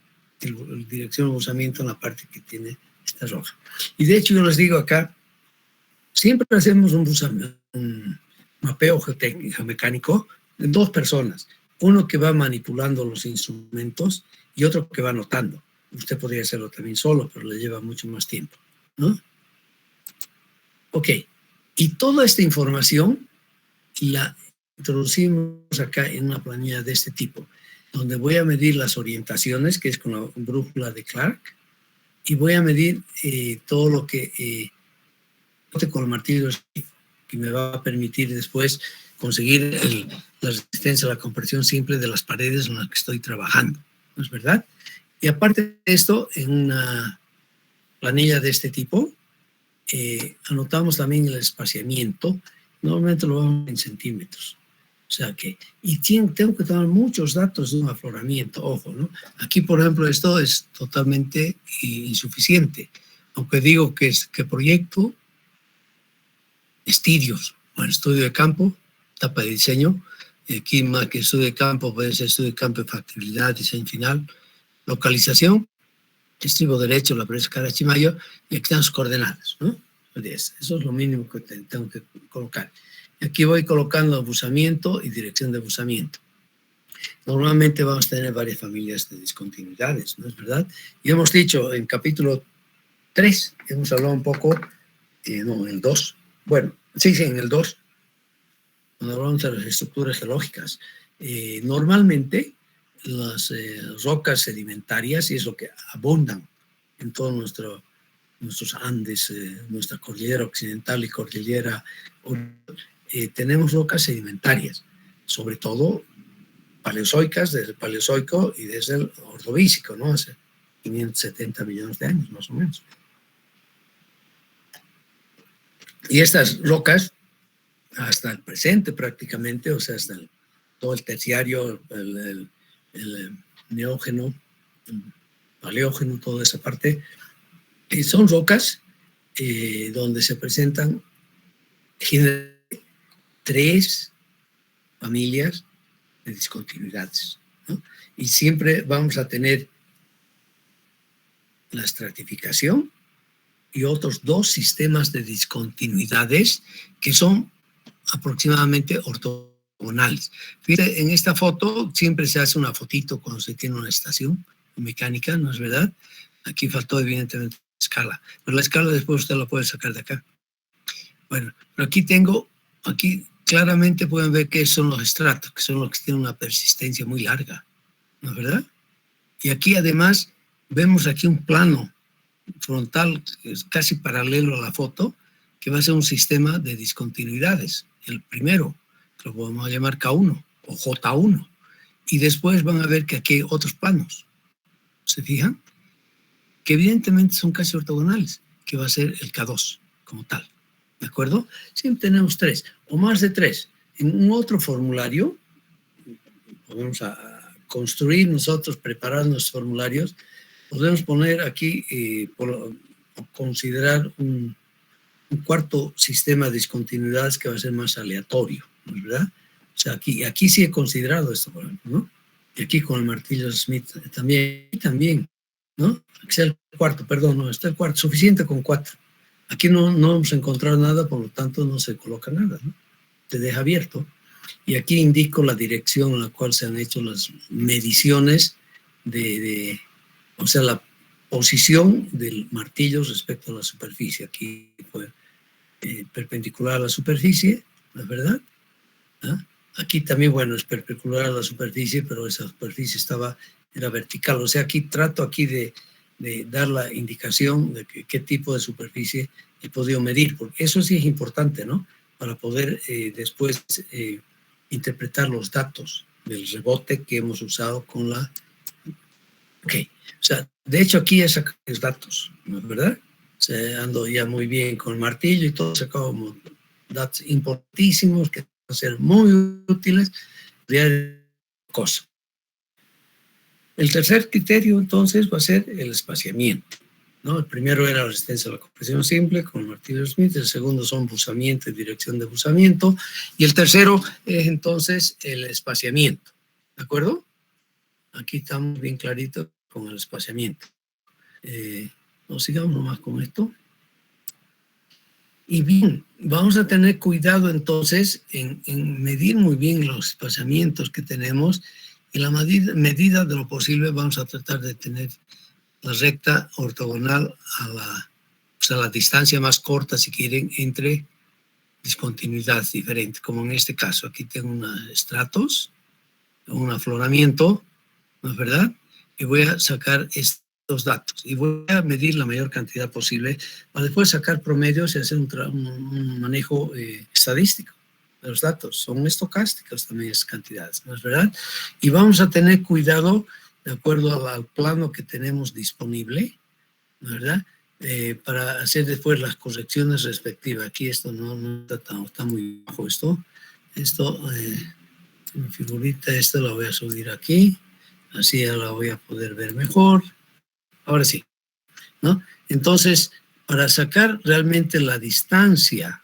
la dirección de buzamiento en la parte que tiene esta roja. Y de hecho, yo les digo acá, siempre hacemos un mapeo geomecánico de dos personas. Uno que va manipulando los instrumentos y otro que va anotando. Usted podría hacerlo también solo, pero le lleva mucho más tiempo, ¿no? Ok, y toda esta información la introducimos acá en una planilla de este tipo, donde voy a medir las orientaciones, que es con la brújula de Clark, y voy a medir todo lo que con el martillo que me va a permitir después conseguir la resistencia a la compresión simple de las paredes en las que estoy trabajando, ¿no es verdad? Y aparte de esto, en una planilla de este tipo, anotamos también el espaciamiento. Normalmente lo vamos en centímetros. O sea que, y tengo que tomar muchos datos de un afloramiento, ojo, ¿no? Aquí, por ejemplo, esto es totalmente insuficiente. Aunque digo que proyecto estudios, bueno, estudio de campo, etapa de diseño. Aquí más que estudio de campo puede ser estudio de campo de factibilidad, diseño final, localización, estribo derecho, la presa Carachimayo, y aquí están las coordenadas, ¿no? Eso es lo mínimo que tengo que colocar. Y aquí voy colocando abusamiento y dirección de abusamiento. Normalmente vamos a tener varias familias de discontinuidades, ¿no es verdad? Y hemos dicho en capítulo 3, hemos hablado un poco, no, en el 2, bueno, sí, en el 2, cuando hablamos de las estructuras geológicas, normalmente las rocas sedimentarias, y es lo que abundan en todo nuestros Andes, nuestra cordillera occidental y cordillera oriental, tenemos rocas sedimentarias, sobre todo paleozoicas, desde el paleozoico y desde el ordovícico, ¿no? Hace 570 millones de años, más o menos. Y estas rocas, hasta el presente prácticamente, o sea, hasta todo el terciario, el neógeno, el paleógeno, toda esa parte, son rocas donde se presentan generalmente 3 familias de discontinuidades, ¿no? Y siempre vamos a tener la estratificación y otros 2 sistemas de discontinuidades que son aproximadamente ortogonales. Fíjate, en esta foto siempre se hace una fotito cuando se tiene una estación mecánica, ¿no es verdad? Aquí faltó evidentemente escala, pero la escala después usted la puede sacar de acá. Bueno, pero aquí claramente pueden ver que son los estratos, que son los que tienen una persistencia muy larga, ¿no es verdad? Y aquí además vemos aquí un plano frontal, que es casi paralelo a la foto, que va a ser un sistema de discontinuidades. El primero, que lo podemos llamar K1 o J1. Y después van a ver que aquí hay otros planos. ¿Se fijan? Que evidentemente son casi ortogonales, que va a ser el K2 como tal. ¿De acuerdo? Siempre tenemos 3 o más de 3. En un otro formulario, podemos construir nosotros, preparar nuestros formularios, podemos poner aquí, considerar un cuarto sistema de discontinuidades que va a ser más aleatorio, ¿verdad? O sea, aquí sí he considerado esto, por ejemplo, ¿no? Y aquí con el martillo Smith también, ¿no? Aquí está el cuarto, perdón, no, está el cuarto, suficiente con 4. Aquí no hemos encontrado nada, por lo tanto no se coloca nada, ¿no? Te deja abierto. Y aquí indico la dirección en la cual se han hecho las mediciones o sea, la posición del martillo respecto a la superficie. Aquí fue perpendicular a la superficie, ¿no es verdad? ¿Ah? Aquí también, bueno, es perpendicular a la superficie, pero esa superficie era vertical. O sea, aquí trato de dar la indicación de qué tipo de superficie he podido medir, porque eso sí es importante, ¿no? Para poder después interpretar los datos del rebote que hemos usado con la... Ok, o sea, de hecho aquí he sacado los datos, ¿no es verdad? O sea, ando ya muy bien con el martillo y todo, he sacado datos importantísimos que van a ser muy útiles de cosa. El tercer criterio, entonces, va a ser el espaciamiento, ¿no? El primero era la resistencia a la compresión simple con el martillo Smith, el segundo son buzamiento y dirección de buzamiento, y el tercero es entonces el espaciamiento, ¿de acuerdo? Aquí estamos bien claritos con el espaciamiento. Nos sigamos nomás con esto. Y bien, vamos a tener cuidado entonces en medir muy bien los espaciamientos que tenemos. Y la medida de lo posible vamos a tratar de tener la recta ortogonal a la distancia más corta, si quieren, entre discontinuidades diferentes, como en este caso. Aquí tengo unos estratos, un afloramiento, ¿no es verdad? Y voy a sacar estos datos y voy a medir la mayor cantidad posible para después sacar promedios y hacer un manejo estadístico de los datos. Son estocásticos también esas cantidades, ¿no es verdad? Y vamos a tener cuidado, de acuerdo al plano que tenemos disponible, ¿no es verdad? Para hacer después las correcciones respectivas. Aquí esto no está muy bajo esto. Mi figurita, esta la voy a subir aquí. Así ya la voy a poder ver mejor. Ahora sí, ¿no? Entonces, para sacar realmente la distancia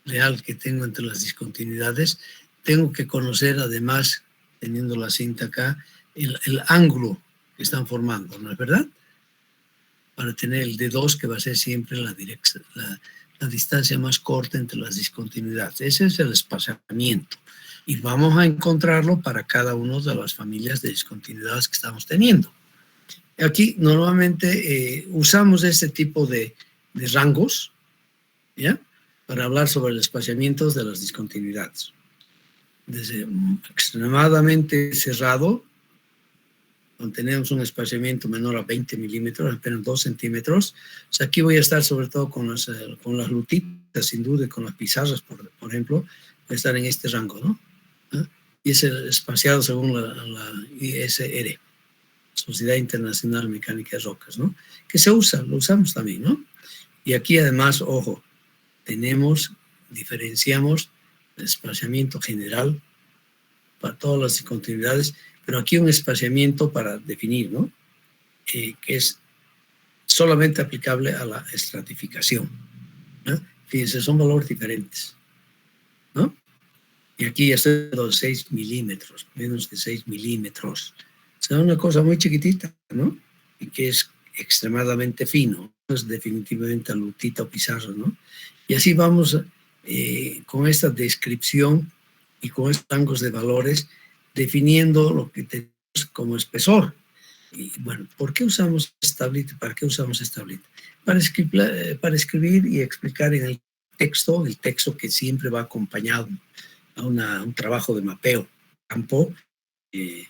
real que tengo entre las discontinuidades, tengo que conocer además, teniendo la cinta acá, el ángulo que están formando, ¿no es verdad? Para tener el D2, que va a ser siempre la distancia más corta entre las discontinuidades. Ese es el espaciamiento. Y vamos a encontrarlo para cada una de las familias de discontinuidades que estamos teniendo. Aquí normalmente usamos este tipo de rangos, ¿ya? Para hablar sobre el espaciamiento de las discontinuidades. Desde extremadamente cerrado, donde tenemos un espaciamiento menor a 20 milímetros, apenas 2 centímetros. O sea, aquí voy a estar sobre todo con las lutitas, sin duda, y con las pizarras, por ejemplo, voy a estar en este rango, ¿no? ¿Ah? Y es espaciado según la ISR, Sociedad Internacional de Mecánica de Rocas, ¿no? Que se usa, lo usamos también, ¿no? Y aquí además, ojo, diferenciamos el espaciamiento general para todas las discontinuidades, pero aquí un espaciamiento para definir, ¿no? Que es solamente aplicable a la estratificación, ¿no? Fíjense, son valores diferentes, ¿no? Y aquí ya estoy de 6 milímetros, menos de 6 milímetros. O sea, una cosa muy chiquitita, ¿no? Y que es extremadamente fino, es definitivamente a lutita o pizarra, ¿no? Y así vamos con esta descripción y con estos rangos de valores, definiendo lo que tenemos como espesor. Y bueno, ¿por qué usamos esta tablita? ¿Para qué usamos esta tablita? Para escribir y explicar en el texto que siempre va acompañado a un trabajo de mapeo, campo, y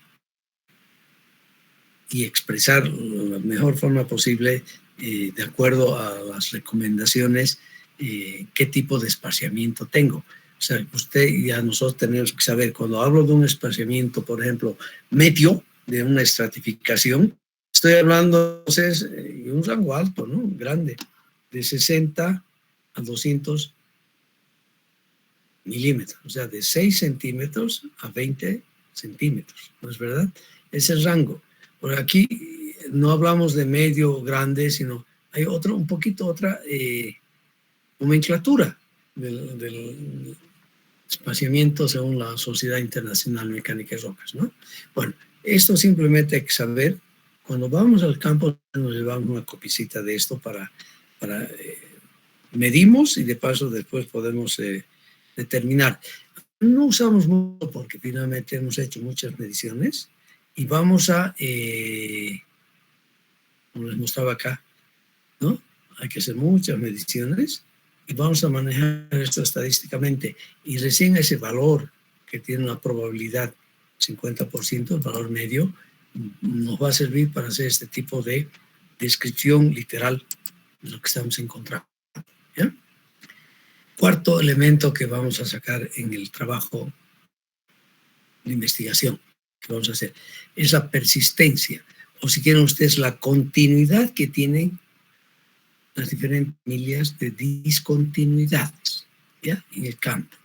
expresar la mejor forma posible, de acuerdo a las recomendaciones, qué tipo de espaciamiento tengo. O sea, usted y a nosotros tenemos que saber, cuando hablo de un espaciamiento, por ejemplo, medio, de una estratificación, estoy hablando entonces de un rango alto, ¿no? Grande, de 60 a 200 milímetros, o sea, de 6 centímetros a 20 centímetros, ¿no es verdad? Ese es el rango. Por aquí no hablamos de medio grande, sino hay un poquito otra nomenclatura del espaciamiento según la Sociedad Internacional de Mecánica de Rocas, ¿no? Bueno, esto simplemente hay que saber. Cuando vamos al campo nos llevamos una copicita de esto para medimos y de paso después podemos determinar. No usamos mucho porque finalmente hemos hecho muchas mediciones y vamos a, como les mostraba acá, ¿no? Hay que hacer muchas mediciones y vamos a manejar esto estadísticamente. Y recién ese valor que tiene una probabilidad 50%, el valor medio, nos va a servir para hacer este tipo de descripción literal de lo que estamos encontrando. ¿Ya? Cuarto elemento que vamos a sacar en el trabajo de investigación que vamos a hacer es la persistencia, o si quieren ustedes, la continuidad que tienen las diferentes familias de discontinuidades, ¿ya? En el campo,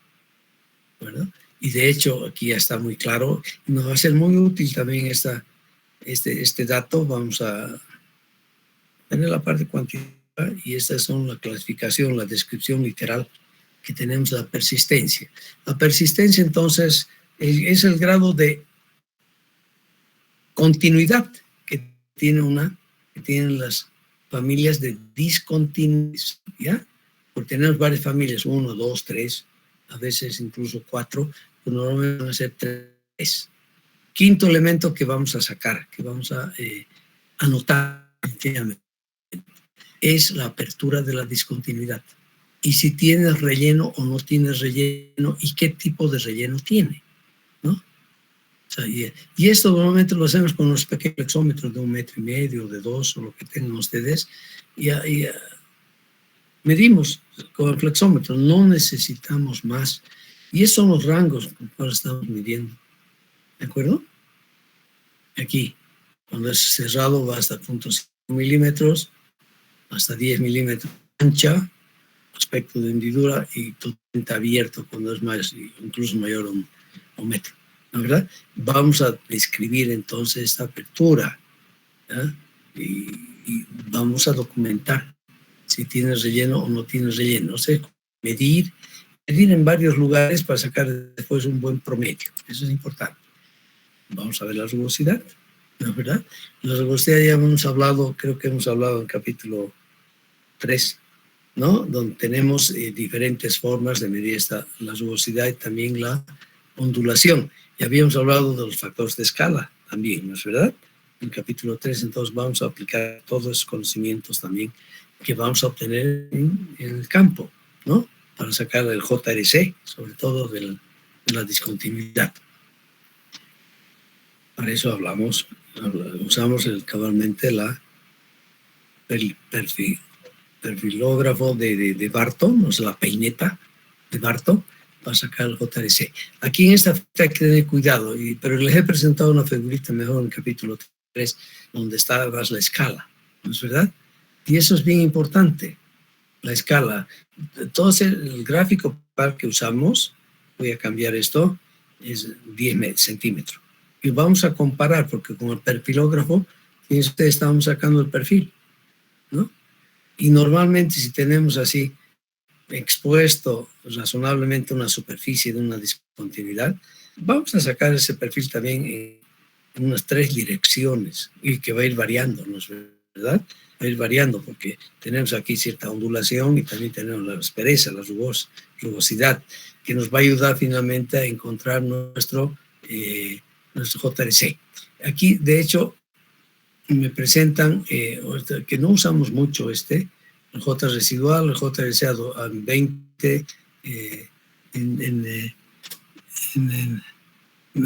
¿verdad? Y de hecho, aquí ya está muy claro, y nos va a ser muy útil también este dato. Vamos a tener la parte cuantitativa, y estas son la clasificación, la descripción literal que tenemos de la persistencia. La persistencia, entonces, es el grado de continuidad que tienen las familias de discontinuidades, ¿ya? Porque tenemos varias familias, 1, 2, 3, a veces incluso 4, pero normalmente van a ser 3. Quinto elemento que vamos a sacar, que vamos a anotar, es la apertura de la discontinuidad. Y si tienes relleno o no tienes relleno, y qué tipo de relleno tiene, ¿no? O sea, y esto normalmente lo hacemos con los pequeños flexómetros de 1,5 metros, de 2, o lo que tengan ustedes, y medimos con el flexómetro, no necesitamos más. Y esos son los rangos con los cuales estamos midiendo, ¿de acuerdo? Aquí, cuando es cerrado, va hasta 0,5 milímetros, hasta 10 milímetros ancha, aspecto de hendidura, y totalmente abierto cuando es más, incluso mayor a un metro, ¿no, verdad? Vamos a describir entonces esta apertura, ¿ya? Y vamos a documentar si tiene relleno o no tiene relleno. O sea, medir en varios lugares para sacar después un buen promedio. Eso es importante. Vamos a ver la rugosidad, ¿no, verdad? La rugosidad ya hemos hablado, creo que hemos hablado en capítulo 3, ¿no? Donde tenemos diferentes formas de medir la rugosidad y también la ondulación. Y habíamos hablado de los factores de escala también, ¿no es verdad? En el capítulo 3, entonces vamos a aplicar todos esos conocimientos también que vamos a obtener en el campo, ¿no? Para sacar el JRC, sobre todo de la discontinuidad. Para eso usamos cabalmente el perfilógrafo de Barton, o sea, la peineta de Barton, para sacar el JRC. Aquí en esta hay que tener cuidado, pero les he presentado una figurita mejor en el capítulo 3, donde está más la escala, ¿no es verdad? Y eso es bien importante, la escala. Entonces, el gráfico que usamos, voy a cambiar esto, es 10 centímetros. Y vamos a comparar, porque con el perfilógrafo, estamos sacando el perfil, ¿no? Y normalmente, si tenemos así expuesto razonablemente una superficie de una discontinuidad, vamos a sacar ese perfil también en unas 3 direcciones, y que va a ir variando, ¿no es verdad? Va a ir variando, porque tenemos aquí cierta ondulación y también tenemos la aspereza, la rugosidad, que nos va a ayudar finalmente a encontrar nuestro JRC. Aquí, de hecho, me presentan que no usamos mucho el J residual, el JRC a 20,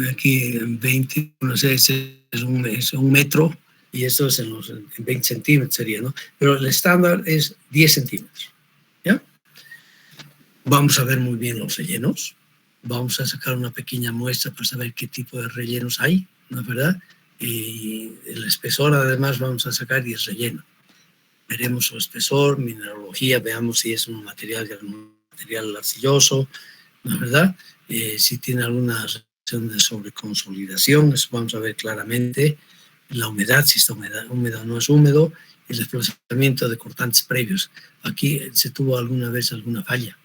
aquí en 20, no sé, es un metro, y esto es en 20 centímetros sería, ¿no? Pero el estándar es 10 centímetros, ¿ya? Vamos a ver muy bien los rellenos, vamos a sacar una pequeña muestra para saber qué tipo de rellenos hay, ¿no es verdad? Y el espesor, además, vamos a sacar, y el relleno. Veremos su espesor, mineralogía, veamos si es un material arcilloso, ¿no es verdad? Si tiene alguna reacción de sobreconsolidación, eso vamos a ver claramente. La humedad, si está húmedo o no es húmedo, el desplazamiento de cortantes previos. Aquí se tuvo alguna vez alguna falla,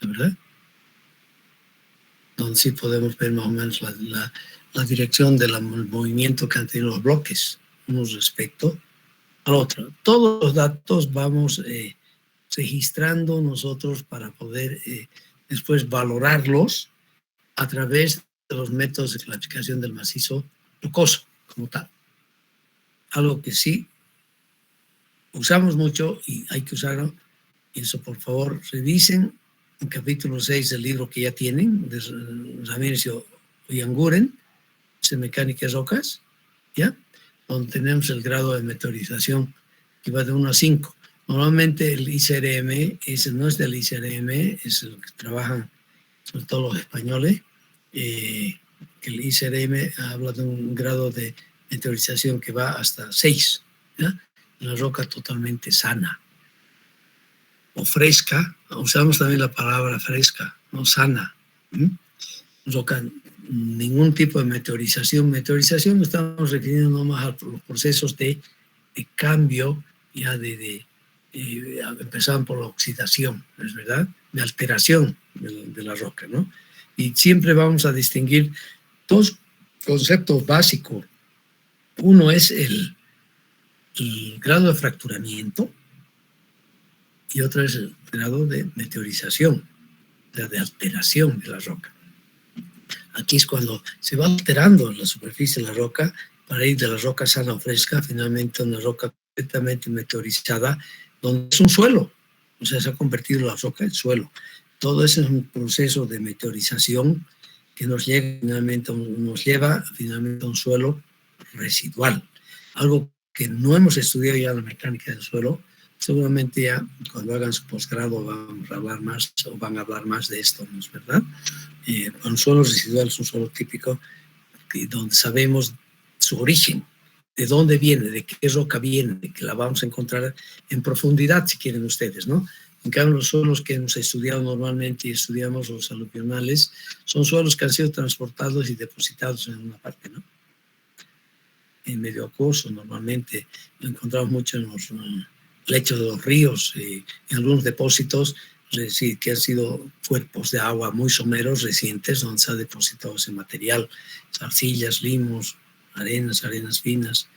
¿no es verdad? Donde sí podemos ver más o menos la dirección del movimiento que han tenido los bloques, uno respecto al otro. Todos los datos vamos registrando nosotros para poder después valorarlos a través de los métodos de clasificación del macizo rocoso como tal. Algo que sí usamos mucho y hay que usarlo Y eso, por favor, revisen el capítulo 6 del libro que ya tienen, de Ramírez y Anguren, de mecánica de rocas, ¿ya? Donde tenemos el grado de meteorización que va de 1 a 5. Normalmente el ICRM, ese no es del ICRM, es el que trabajan sobre todo los españoles, que el ICRM habla de un grado de meteorización que va hasta 6, ¿ya? Una roca totalmente sana o fresca, usamos también la palabra fresca, no sana. Roca, ningún tipo de meteorización. Meteorización estamos refiriendo nomás a los procesos de cambio, ya empezaban por la oxidación, ¿es verdad? De alteración de la roca, ¿no? Y siempre vamos a distinguir dos conceptos básicos. Uno es el grado de fracturamiento y otro es el grado de meteorización, de alteración de la roca. Aquí es cuando se va alterando la superficie de la roca para ir de la roca sana o fresca finalmente a una roca completamente meteorizada, donde es un suelo, o sea, se ha convertido la roca en suelo. Todo eso es un proceso de meteorización que nos lleva finalmente a un suelo residual, algo que no hemos estudiado ya en la mecánica del suelo. Seguramente ya cuando hagan su posgrado van a hablar más de esto, ¿no es verdad? Un suelo residual es un suelo típico donde sabemos su origen, de dónde viene, de qué roca viene, de que la vamos a encontrar en profundidad, si quieren ustedes, ¿no? En cambio, los suelos que hemos estudiado normalmente y estudiamos los aluvionales son suelos que han sido transportados y depositados en una parte, ¿no? En medio acuoso, normalmente lo encontramos mucho en los lechos de los ríos y en algunos depósitos que han sido cuerpos de agua muy someros recientes donde se ha depositado ese material, arcillas, limos, arenas finas.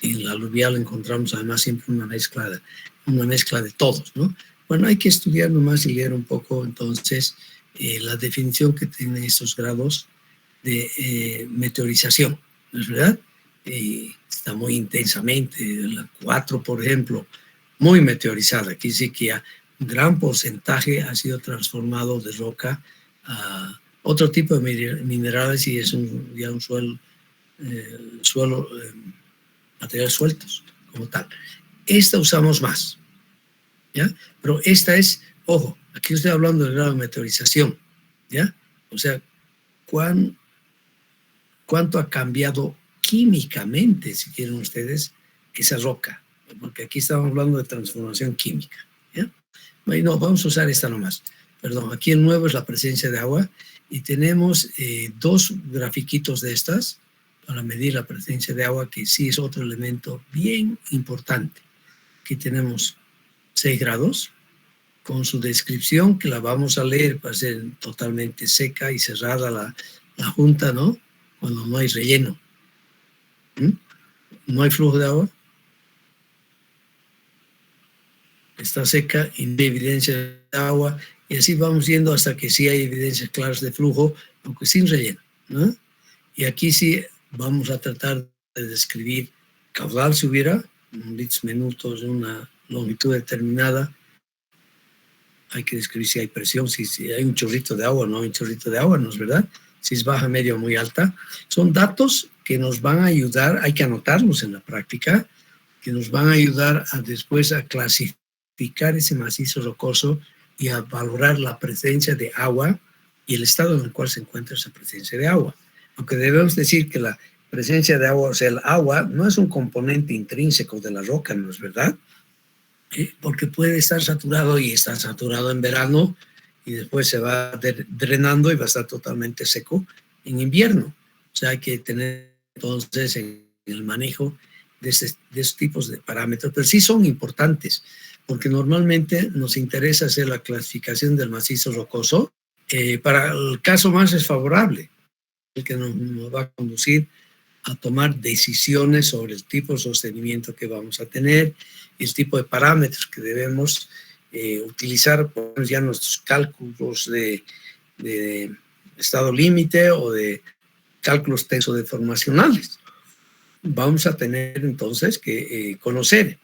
Y en la aluvial encontramos además siempre una mezcla de todos, ¿no? Bueno, hay que estudiar nomás y leer un poco entonces la definición que tienen estos grados de meteorización, ¿no es verdad? Está muy intensamente, la 4, por ejemplo, muy meteorizada. Aquí sí que ya un gran porcentaje ha sido transformado de roca a otro tipo de minerales y es ya un suelo materiales sueltos como tal. Esta usamos más, ¿ya? Pero esta es, ojo, aquí estoy hablando del grado de meteorización, ¿ya? O sea, cuánto ha cambiado químicamente, si quieren ustedes, esa roca, porque aquí estamos hablando de transformación química, ¿ya? Bueno, vamos a usar esta nomás. Perdón, aquí el nuevo es la presencia de agua y tenemos 2 grafiquitos de estas para medir la presencia de agua, que sí es otro elemento bien importante. Aquí tenemos 6 grados, con su descripción, que la vamos a leer para ser totalmente seca y cerrada la junta, ¿no? Cuando no hay relleno. No hay flujo de agua. Está seca y no hay evidencia de agua. Y así vamos yendo hasta que sí hay evidencias claras de flujo, aunque sin relleno, ¿no? Y aquí sí vamos a tratar de describir caudal si hubiera, litros minutos, una longitud determinada. Hay que describir si hay presión, si hay un chorrito de agua o no hay un chorrito de agua, ¿no es verdad? Si es baja, media o muy alta. Son datos que nos van a ayudar, hay que anotarlos en la práctica, que nos van a ayudar después a clasificar ese macizo rocoso y a valorar la presencia de agua y el estado en el cual se encuentra esa presencia de agua. Aunque debemos decir que la presencia de agua, o sea, el agua no es un componente intrínseco de la roca, ¿no es verdad? Porque puede estar saturado y está saturado en verano y después se va drenando y va a estar totalmente seco en invierno. O sea, hay que tener entonces en el manejo de esos tipos de parámetros, pero sí son importantes, porque normalmente nos interesa hacer la clasificación del macizo rocoso. Para el caso más es favorable, el que nos va a conducir a tomar decisiones sobre el tipo de sostenimiento que vamos a tener y el tipo de parámetros que debemos utilizar por ya nuestros cálculos de estado límite o de cálculos tensodeformacionales. Vamos a tener entonces que conocer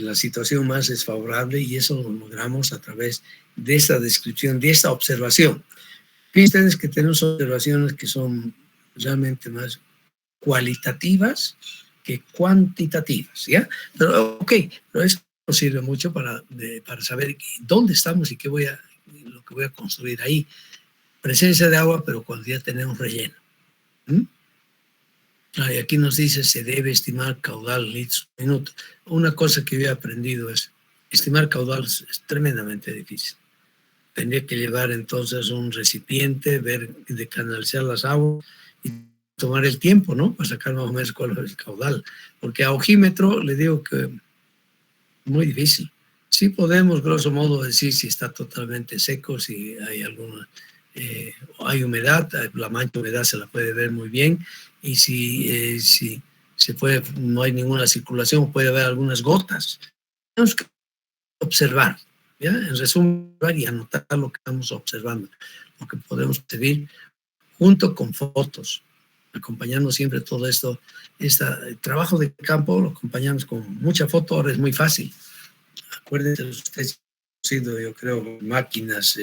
la situación más desfavorable, y eso lo logramos a través de esta descripción, de esta observación. Fíjense ustedes que tenemos observaciones que son realmente más cualitativas que cuantitativas, ¿ya? Pero, ok, pero eso nos sirve mucho para saber dónde estamos y lo que voy a construir ahí. Presencia de agua, pero cuando ya tenemos relleno. Y aquí nos dice, se debe estimar caudal litros por minuto. Una cosa que yo he aprendido es, estimar caudal es tremendamente difícil. Tendría que llevar entonces un recipiente, ver de canalizar las aguas y tomar el tiempo, ¿no? Para sacar más o menos cuál es el caudal. Porque a ojímetro le digo que muy difícil. Sí podemos, grosso modo, decir si está totalmente seco, si hay alguna, hay humedad, la mancha de humedad se la puede ver muy bien, y si no hay ninguna circulación, puede haber algunas gotas. Tenemos que observar, ¿ya? En resumen, y anotar lo que estamos observando, lo que podemos pedir, junto con fotos, acompañando siempre todo esto. El trabajo de campo lo acompañamos con mucha foto, ahora es muy fácil. Acuérdense ustedes, yo creo, máquinas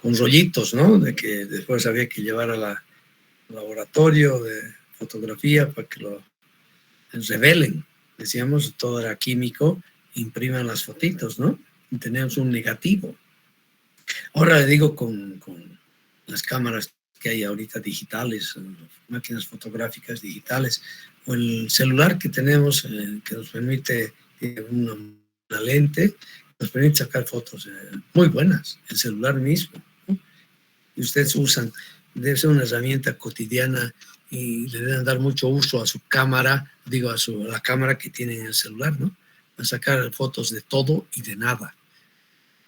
con rollitos, ¿no? De que después había que llevar al laboratorio de fotografía para que lo revelen. Decíamos, todo era químico, impriman las fotitos, ¿no? Y teníamos un negativo. Ahora le digo con las cámaras que hay ahorita digitales, máquinas fotográficas digitales, o el celular que tenemos que nos permite una lente, nos permite sacar fotos muy buenas, el celular mismo, ¿no? Y ustedes usan, debe ser una herramienta cotidiana y le deben dar mucho uso a su cámara, digo, a la cámara que tienen en el celular, ¿no? A sacar fotos de todo y de nada.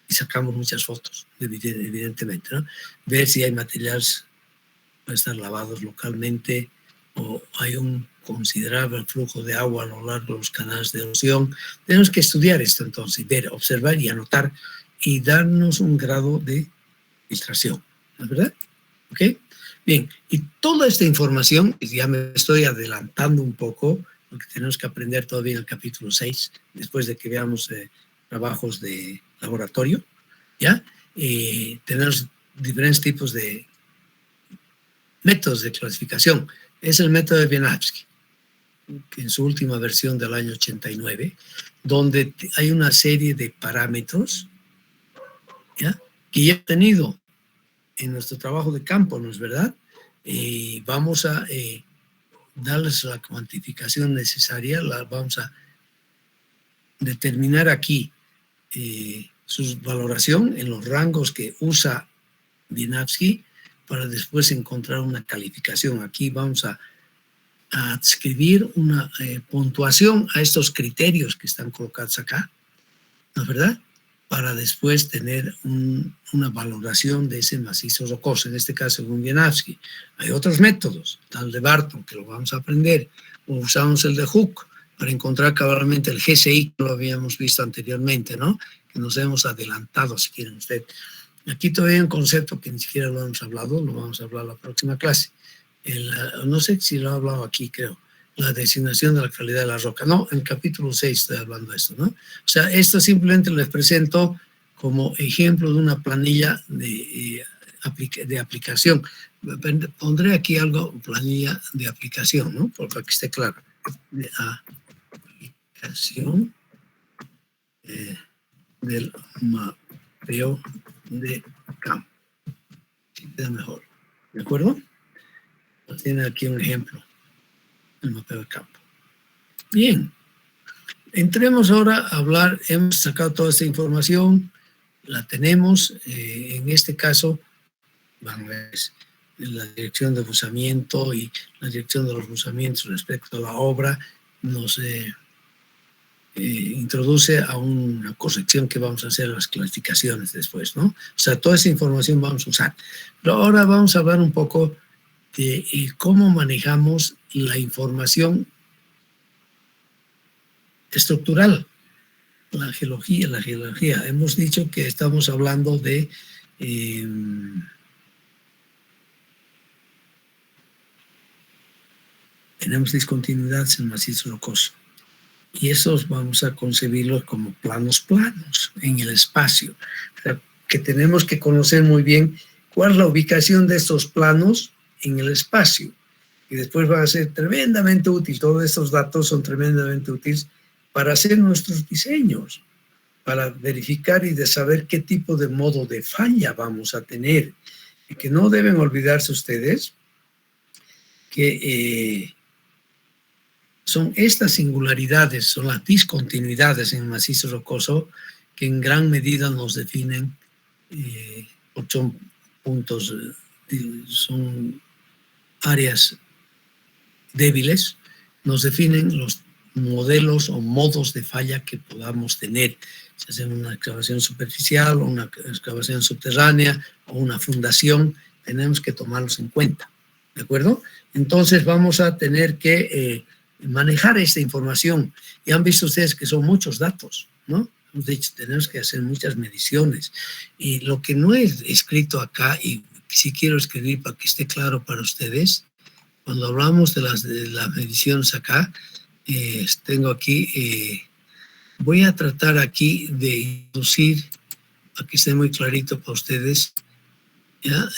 Y sacamos muchas fotos, evidentemente, ¿no? Ver si hay materiales para estar lavados localmente o hay un considerable flujo de agua a lo largo de los canales de erosión. Tenemos que estudiar esto entonces, ver, observar y anotar y darnos un grado de filtración, ¿no es verdad? ¿Ok? Bien, y toda esta información, ya me estoy adelantando un poco, porque tenemos que aprender todavía en el capítulo 6, después de que veamos trabajos de laboratorio, ¿ya? Tenemos diferentes tipos de métodos de clasificación. Es el método de Wieniawski, que en su última versión del año 89, donde hay una serie de parámetros, ¿ya? Que ya he tenido en nuestro trabajo de campo, ¿no es verdad? Vamos a darles la cuantificación necesaria, vamos a determinar aquí su valoración en los rangos que usa Wieniawski para después encontrar una calificación. Aquí vamos a adscribir una puntuación a estos criterios que están colocados acá, ¿no es verdad? Para después tener una valoración de ese macizo rocoso, en este caso con Wieniawski. Hay otros métodos, tal de Barton, que lo vamos a aprender, o usamos el de Hooke para encontrar cabalmente el GCI, que lo habíamos visto anteriormente, ¿no? Que nos hemos adelantado, si quieren ustedes. Aquí todavía hay un concepto que ni siquiera lo hemos hablado, lo vamos a hablar la próxima clase. No sé si lo he hablado aquí, creo, la designación de la calidad de la roca. No, en el capítulo 6 estoy hablando de esto, ¿no? O sea, esto simplemente les presento como ejemplo de una planilla de aplicación. Pondré aquí algo, planilla de aplicación, ¿no? Para que esté claro. De aplicación del mapeo de campo. Si queda mejor. ¿De acuerdo? Tiene aquí un ejemplo, el mapeo de campo. Bien, entremos ahora a hablar, hemos sacado toda esta información, la tenemos, en este caso, vamos a ver, la dirección de buzamiento y la dirección de los buzamientos respecto a la obra nos introduce a una corrección que vamos a hacer las clasificaciones después, ¿no? O sea, toda esa información vamos a usar. Pero ahora vamos a hablar un poco de cómo manejamos la información estructural, la geología. Hemos dicho que estamos hablando de tenemos discontinuidades en el macizo rocoso. y esos vamos a concebirlos como planos planos en el espacio. O sea, que tenemos que conocer muy bien cuál es la ubicación de estos planos en el espacio. Y después van a ser tremendamente útiles. Todos estos datos son tremendamente útiles para hacer nuestros diseños, para verificar y de saber qué tipo de modo de falla vamos a tener. Y que no deben olvidarse ustedes que son estas singularidades, son las discontinuidades en el macizo rocoso que en gran medida nos definen, son puntos, son áreas débiles, nos definen los modelos o modos de falla que podamos tener, si hacemos una excavación superficial o una excavación subterránea o una fundación, tenemos que tomarlos en cuenta, ¿de acuerdo? Entonces vamos a tener que manejar esta información. Y han visto ustedes que son muchos datos, ¿no? Hemos dicho, tenemos que hacer muchas mediciones. Y lo que no he escrito acá, y sí quiero escribir para que esté claro para ustedes, cuando hablamos de las mediciones acá, tengo aquí, voy a tratar aquí de introducir, para que esté muy clarito para ustedes, ¿ya?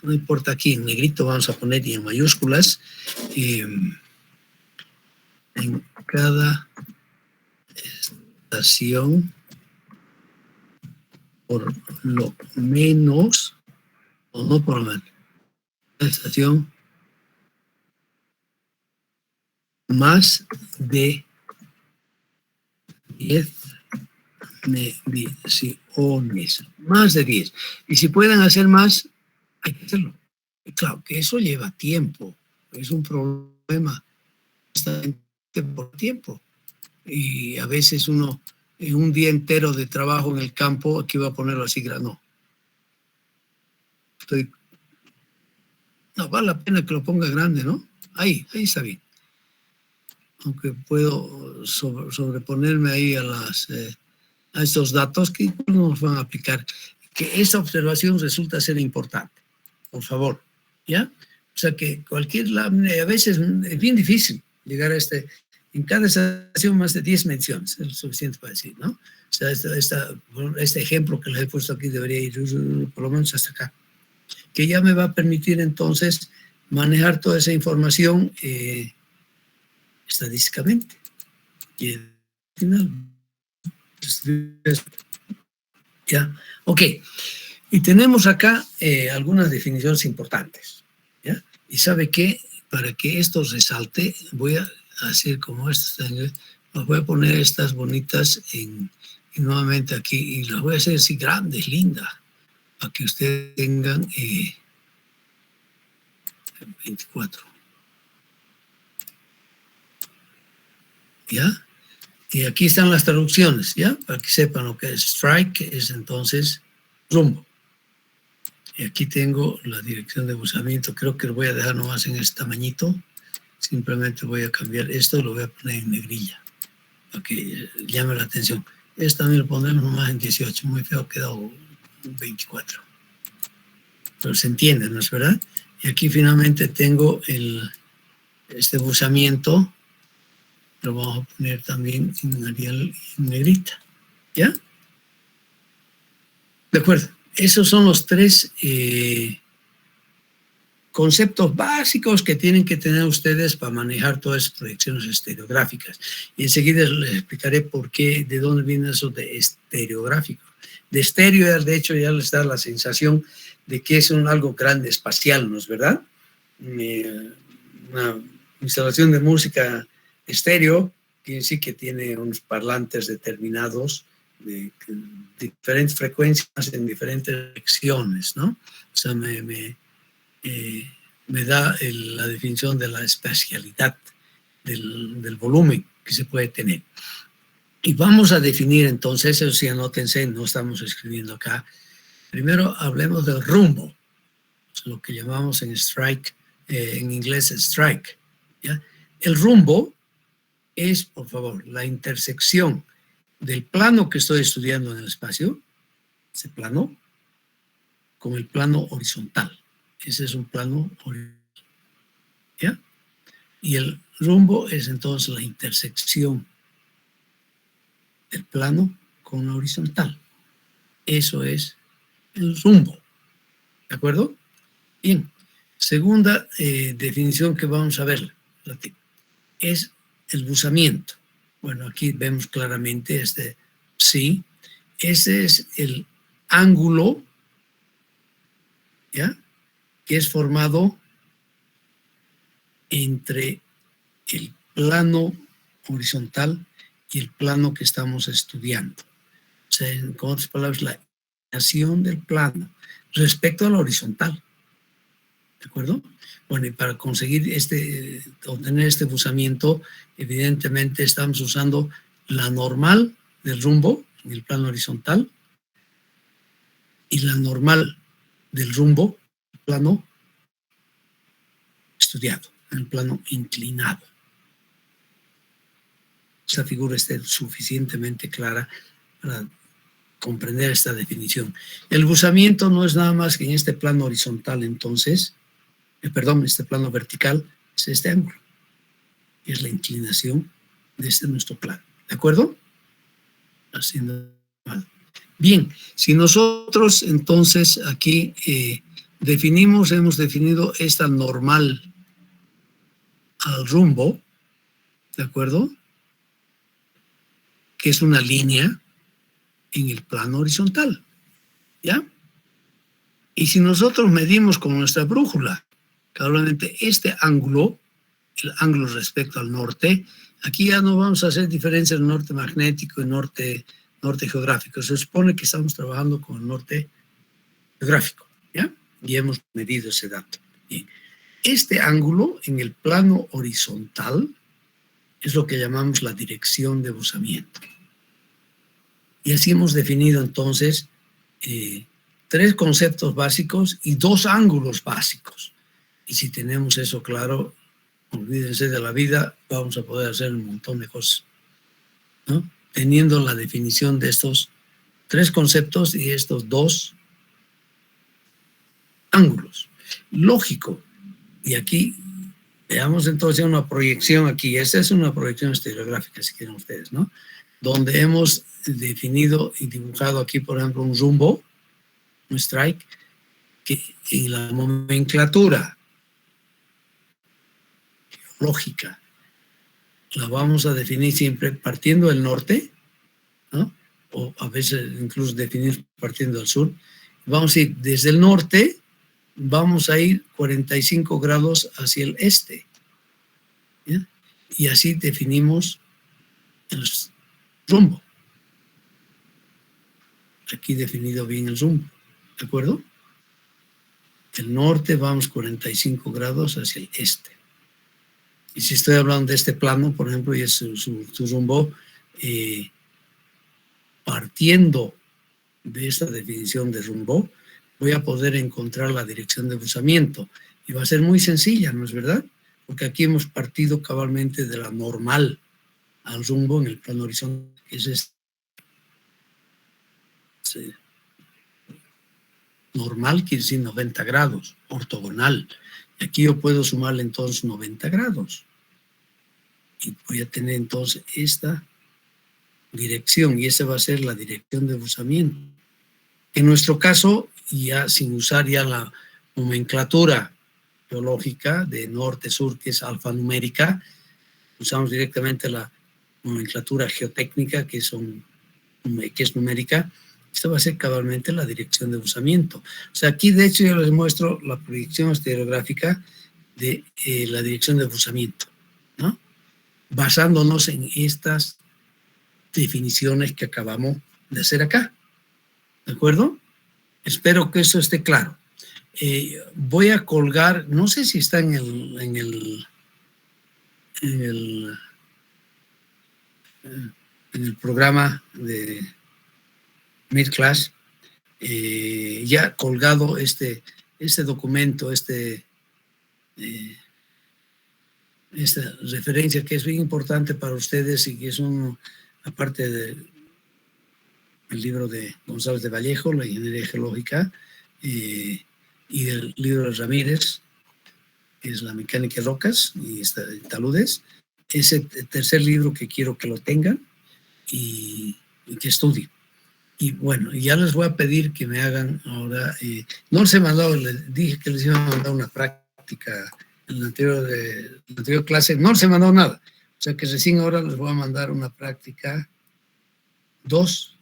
No importa aquí, en negrito vamos a poner y en mayúsculas, en cada estación, por lo menos, o no por lo menos, estación más de 10 mediciones, más de 10. Y si pueden hacer más, hay que hacerlo. Y claro, que eso lleva tiempo, es un problema por tiempo. Y a veces uno, en un día entero de trabajo en el campo, aquí voy a ponerlo así, no. No, vale la pena que lo ponga grande, ¿no? Ahí está bien. Aunque puedo sobreponerme ahí a estos datos que nos van a aplicar. Que esa observación resulta ser importante, por favor, ¿ya? O sea que a veces es bien difícil llegar a en cada estación más de 10 menciones, es lo suficiente para decir, ¿no? O sea, este ejemplo que les he puesto aquí debería ir por lo menos hasta acá, que ya me va a permitir entonces manejar toda esa información estadísticamente. Y al final, ya, ok. Y tenemos acá algunas definiciones importantes, ¿ya? Y sabe qué, para que esto resalte, voy a hacer como estas, las voy a poner estas bonitas y nuevamente aquí, y las voy a hacer así grandes, lindas, para que ustedes tengan 24. ¿Ya? Y aquí están las traducciones, ¿ya? Para que sepan lo que es strike, es entonces rumbo. Y aquí tengo la dirección de buzamiento, creo que lo voy a dejar nomás en este tamañito. Simplemente voy a cambiar esto, lo voy a poner en negrilla, para que llame la atención. Esto también lo pondremos nomás en 18, muy feo, ha quedado 24. Pero se entiende, ¿no es verdad? Y aquí finalmente tengo este buzamiento, lo vamos a poner también en Arial en negrita, ¿ya? De acuerdo, esos son los tres conceptos básicos que tienen que tener ustedes para manejar todas esas proyecciones estereográficas. Y enseguida les explicaré por qué, de dónde viene eso de estereográfico. De estéreo, de hecho, ya les da la sensación de que es algo grande, espacial, ¿no es verdad? Una instalación de música estéreo quiere decir que tiene unos parlantes determinados de diferentes frecuencias en diferentes direcciones, ¿no? O sea, me da la definición de la espacialidad del volumen que se puede tener. Y vamos a definir entonces, eso sí, anótense, no estamos escribiendo acá. Primero hablemos del rumbo, lo que llamamos en strike, en inglés strike, ¿ya? El rumbo es, por favor, la intersección del plano que estoy estudiando en el espacio, ese plano, con el plano horizontal. Ese es un plano horizontal, ¿ya? Y el rumbo es entonces la intersección del plano con la horizontal. Eso es el rumbo. ¿De acuerdo? Bien. Segunda definición que vamos a ver es el buzamiento. Bueno, aquí vemos claramente psi. Ese es el ángulo, ¿ya?, que es formado entre el plano horizontal y el plano que estamos estudiando. O sea, con otras palabras, la inclinación del plano respecto a la horizontal. ¿De acuerdo? Bueno, y para conseguir obtener este buzamiento, evidentemente estamos usando la normal del rumbo en el plano horizontal y la normal del rumbo, el plano estudiado, en el plano inclinado. Esta figura esté suficientemente clara para comprender esta definición. El buzamiento no es nada más que en este plano horizontal, entonces, este plano vertical, es este ángulo. Es la inclinación de nuestro plano. ¿De acuerdo? Haciendo mal. Bien, si nosotros entonces aquí hemos definido esta normal al rumbo, ¿de acuerdo?, que es una línea en el plano horizontal, ¿ya? Y si nosotros medimos con nuestra brújula, claramente este ángulo, el ángulo respecto al norte, aquí ya no vamos a hacer diferencia en norte magnético y norte geográfico. Se supone que estamos trabajando con el norte geográfico, ¿ya? Y hemos medido ese dato. Bien. Este ángulo en el plano horizontal es lo que llamamos la dirección de buzamiento. Y así hemos definido entonces 3 conceptos básicos y 2 ángulos básicos. Y si tenemos eso claro, olvídense de la vida, vamos a poder hacer un montón de cosas, ¿no? Teniendo la definición de estos 3 conceptos y estos 2 ángulos. Lógico. Y aquí veamos entonces una proyección aquí. Esta es una proyección estereográfica, si quieren ustedes, ¿no? Donde hemos definido y dibujado aquí, por ejemplo, un rumbo, un strike, que en la nomenclatura lógica la vamos a definir siempre partiendo del norte, ¿no? O a veces incluso definir partiendo del sur. Vamos a ir desde el norte, vamos a ir 45 grados hacia el este, ¿ya? Y así definimos el rumbo. Aquí definido bien el rumbo, ¿de acuerdo? Del norte vamos 45 grados hacia el este. Y si estoy hablando de este plano, por ejemplo, y es su rumbo, partiendo de esta definición de rumbo, voy a poder encontrar la dirección de buzamiento. Y va a ser muy sencilla, ¿no es verdad? Porque aquí hemos partido cabalmente de la normal al rumbo en el plano horizontal, que es este. Sí. Normal quiere decir 90 grados, ortogonal. Y aquí yo puedo sumarle entonces 90 grados. Y voy a tener entonces esta dirección, y esa va a ser la dirección de buzamiento. En nuestro caso, ya sin usar ya la nomenclatura geológica de norte-sur, que es alfanumérica, usamos directamente la nomenclatura geotécnica, que es numérica. Esta va a ser cabalmente la dirección de buzamiento. O sea, aquí de hecho yo les muestro la proyección estereográfica de la dirección de buzamiento, ¿no? Basándonos en estas definiciones que acabamos de hacer acá. ¿De acuerdo? Espero que eso esté claro. Voy a colgar, no sé si está en el programa de Midclass, ya colgado este documento, esta referencia que es bien importante para ustedes y que es aparte del libro de González de Vallejo, La Ingeniería Geológica, y del libro de Ramírez, es La mecánica de rocas y taludes. Es el tercer libro que quiero que lo tengan y que estudien. Y bueno, ya les voy a pedir que me hagan ahora, no les he mandado, les dije que les iba a mandar una práctica en la anterior clase, no les he mandado nada. O sea que recién ahora les voy a mandar una práctica 2.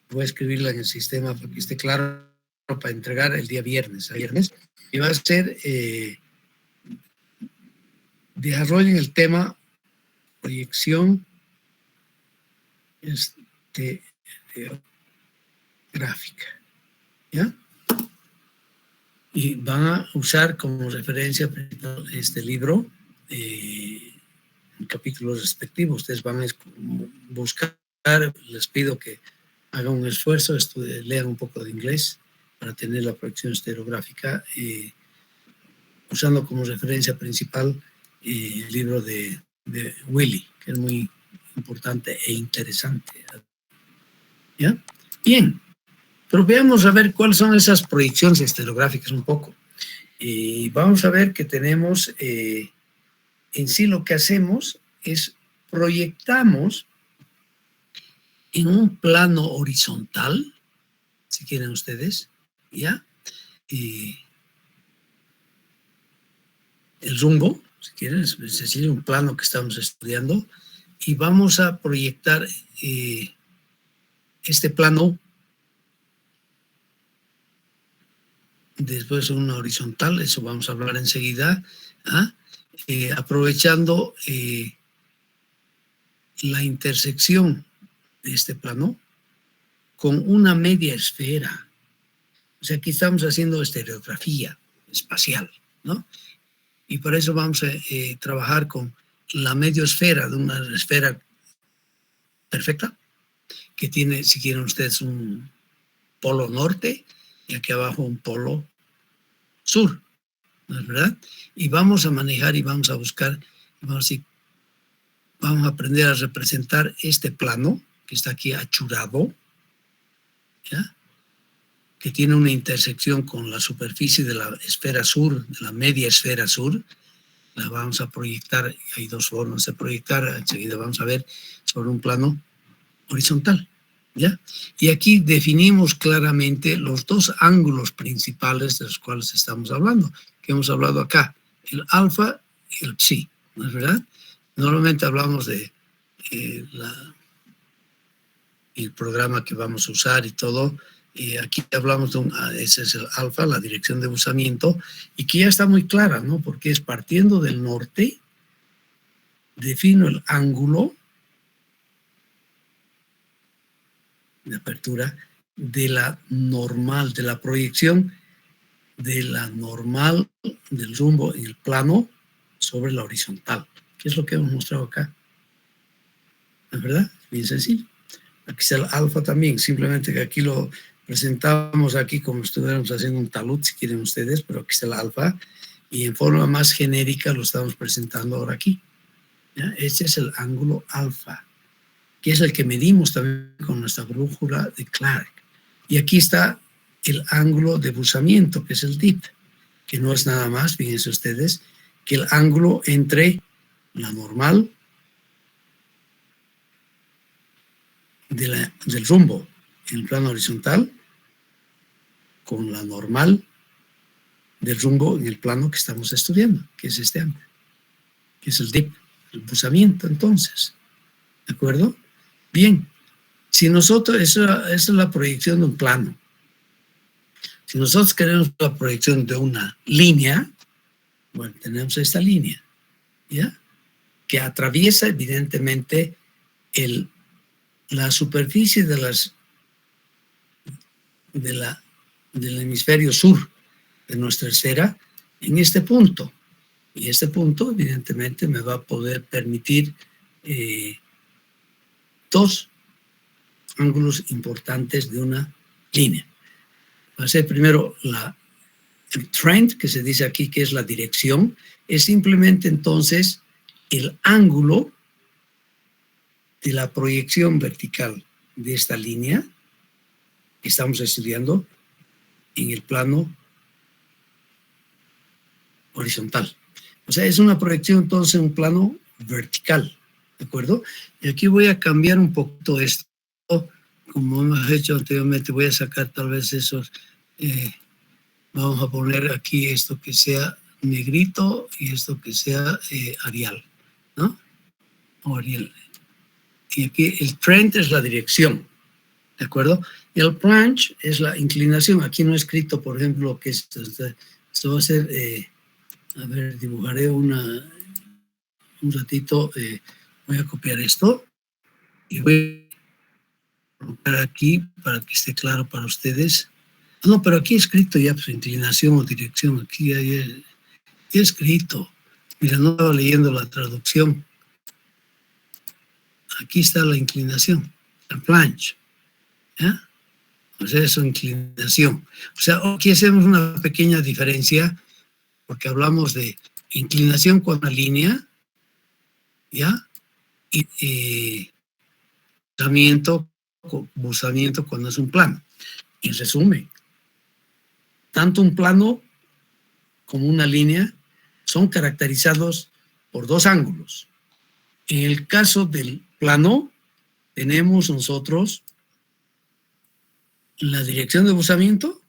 Voy a escribirla en el sistema para que esté claro, para entregar el día viernes. Y va a ser, desarrollen el tema proyección gráfica, ¿ya? Y van a usar como referencia este libro en capítulos respectivos. Ustedes van a buscar, les pido que hagan un esfuerzo, lean un poco de inglés para tener la proyección estereográfica, usando como referencia principal el libro de Willy, que es muy importante e interesante. ¿Ya? Bien, pero veamos a ver cuáles son esas proyecciones estereográficas un poco. Y vamos a ver que tenemos, en sí lo que hacemos es proyectamos en un plano horizontal, si quieren ustedes, ¿ya? El rumbo, si quieren, es decir, un plano que estamos estudiando, y vamos a proyectar este plano después una horizontal, eso vamos a hablar enseguida, aprovechando la intersección de este plano con una media esfera. O sea, aquí estamos haciendo estereografía espacial, ¿no? Y por eso vamos a trabajar con la mediosfera de una esfera perfecta, que tiene, si quieren ustedes, un polo norte y aquí abajo un polo sur, ¿no es verdad? Y vamos a manejar y vamos a buscar, vamos a aprender a representar este plano que está aquí achurado, ¿ya? Que tiene una intersección con la superficie de la esfera sur, de la media esfera sur. La vamos a proyectar, hay dos formas de proyectar, enseguida vamos a ver, sobre un plano horizontal, ¿ya? Y aquí definimos claramente los dos ángulos principales de los cuales estamos hablando, que hemos hablado acá, el alfa y el psi, ¿no es verdad? Normalmente hablamos de el programa que vamos a usar y todo. Aquí hablamos de ese es el alfa, la dirección de buzamiento, y que ya está muy clara, ¿no? Porque es partiendo del norte, defino el ángulo de apertura de la normal, de la proyección de la normal del rumbo en el plano sobre la horizontal, que es lo que hemos mostrado acá. ¿No es verdad? Bien sencillo. Aquí está el alfa también, simplemente que aquí lo presentamos aquí como si estuviéramos haciendo un talud, si quieren ustedes, pero aquí está el alfa, y en forma más genérica lo estamos presentando ahora aquí. ¿Ya? Este es el ángulo alfa, que es el que medimos también con nuestra brújula de Clark. Y aquí está el ángulo de buzamiento, que es el dip, que no es nada más, fíjense ustedes, que el ángulo entre la normal del rumbo en el plano horizontal con la normal del rumbo en el plano que estamos estudiando, que es este ángulo, que es el dip, el buzamiento, entonces. ¿De acuerdo? Bien, si nosotros, esa es la proyección de un plano. Si nosotros queremos la proyección de una línea, bueno, tenemos esta línea, ¿ya? Que atraviesa evidentemente la superficie del hemisferio sur de nuestra esfera en este punto. Y este punto, evidentemente, me va a poder permitir dos ángulos importantes de una línea. Va a ser primero el trend, que se dice aquí que es la dirección, es simplemente entonces el ángulo de la proyección vertical de esta línea que estamos estudiando en el plano horizontal. O sea, es una proyección entonces en un plano vertical, ¿de acuerdo? Y aquí voy a cambiar un poquito esto, como hemos hecho anteriormente. Voy a sacar tal vez esos, vamos a poner aquí esto que sea negrito y esto que sea Arial, ¿no? O Arial. Y aquí el trend es la dirección, ¿de acuerdo? Y el planche es la inclinación. Aquí no he escrito, por ejemplo, que esto va a ser, a ver, dibujaré un ratito, voy a copiar esto y voy a colocar aquí para que esté claro para ustedes. No, pero aquí he escrito ya pues, inclinación o dirección, aquí ya he escrito. Mira, no estaba leyendo la traducción. Aquí está la inclinación, el planche, ¿ya? O sea, es su inclinación. O sea, aquí hacemos una pequeña diferencia porque hablamos de inclinación con una línea, ¿ya? Y buzamiento cuando es un plano. En resumen, tanto un plano como una línea son caracterizados por dos ángulos. En el caso del plano, tenemos nosotros la dirección de buzamiento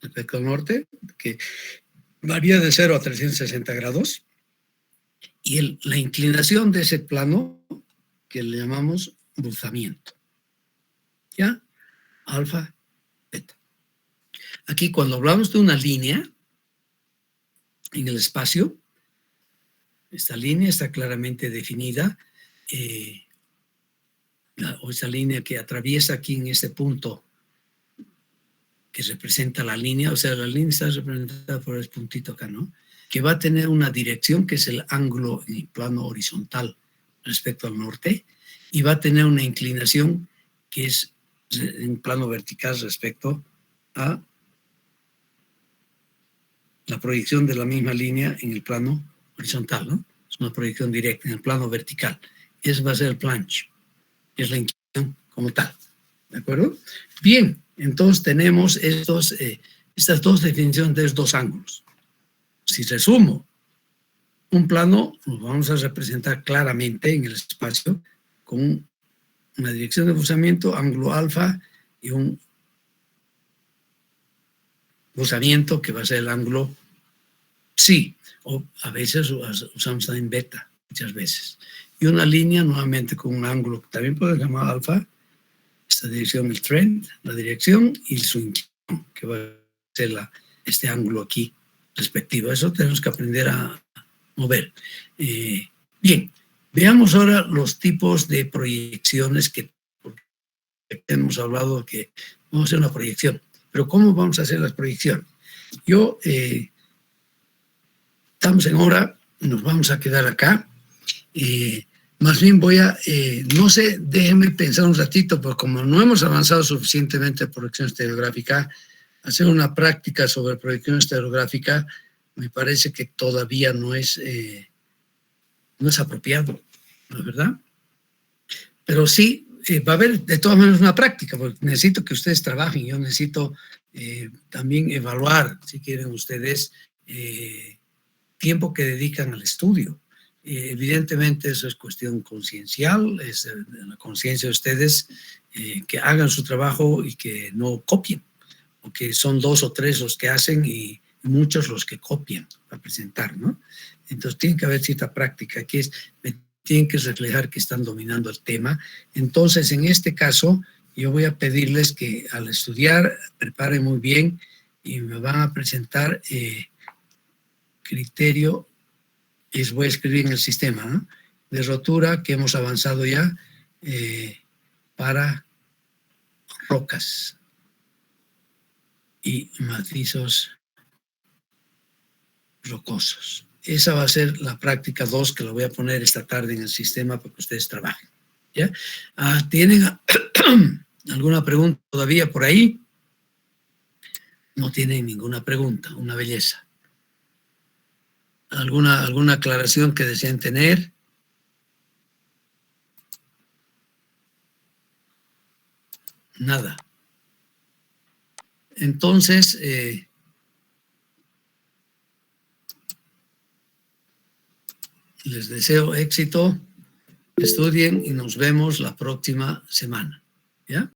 respecto al norte, que varía de 0 a 360 grados, y la inclinación de ese plano, que le llamamos buzamiento. ¿Ya? Alfa, beta. Aquí, cuando hablamos de una línea en el espacio, esta línea está claramente definida, o esa línea que atraviesa aquí en este punto que representa la línea, o sea, la línea está representada por el puntito acá, ¿no? Que va a tener una dirección que es el ángulo en el plano horizontal respecto al norte, y va a tener una inclinación que es en plano vertical respecto a la proyección de la misma línea en el plano horizontal, ¿no? Es una proyección directa en el plano vertical. Ese va a ser el planche, es la inclinación como tal, ¿de acuerdo? Bien, entonces tenemos estas dos definiciones de estos dos ángulos. Si resumo, un plano lo vamos a representar claramente en el espacio con una dirección de buzamiento, ángulo alfa, y un buzamiento que va a ser el ángulo psi, o a veces usamos también beta, muchas veces. Y una línea nuevamente con un ángulo que también podemos llamar alfa, esta dirección, el trend, la dirección, y su inclinación, que va a ser este ángulo aquí respectivo. Eso tenemos que aprender a mover. Bien, veamos ahora los tipos de proyecciones que hemos hablado que vamos a hacer una proyección. Pero ¿cómo vamos a hacer las proyecciones? Yo, estamos en hora, nos vamos a quedar acá. Más bien voy a, no sé, déjenme pensar un ratito, porque como no hemos avanzado suficientemente en proyección estereográfica, hacer una práctica sobre proyección estereográfica me parece que todavía no es apropiado, ¿no es verdad? Pero sí, va a haber de todas maneras una práctica, porque necesito que ustedes trabajen, yo necesito también evaluar, si quieren ustedes, tiempo que dedican al estudio. Evidentemente eso es cuestión conciencial, es de la conciencia de ustedes, que hagan su trabajo y que no copien, porque son 2 o 3 los que hacen y muchos los que copian para presentar, ¿no? Entonces tiene que haber cierta práctica, que tienen que reflejar que están dominando el tema. Entonces, en este caso, yo voy a pedirles que al estudiar preparen muy bien y me van a presentar criterio, les voy a escribir en el sistema, ¿no?, de rotura que hemos avanzado ya para rocas y macizos rocosos. Esa va a ser la práctica 2 que la voy a poner esta tarde en el sistema para que ustedes trabajen. ¿Ya? ¿Tienen alguna pregunta todavía por ahí? No tienen ninguna pregunta, una belleza. ¿Alguna aclaración que deseen tener? Nada. Entonces, Les deseo éxito, estudien y nos vemos la próxima semana. ¿Ya?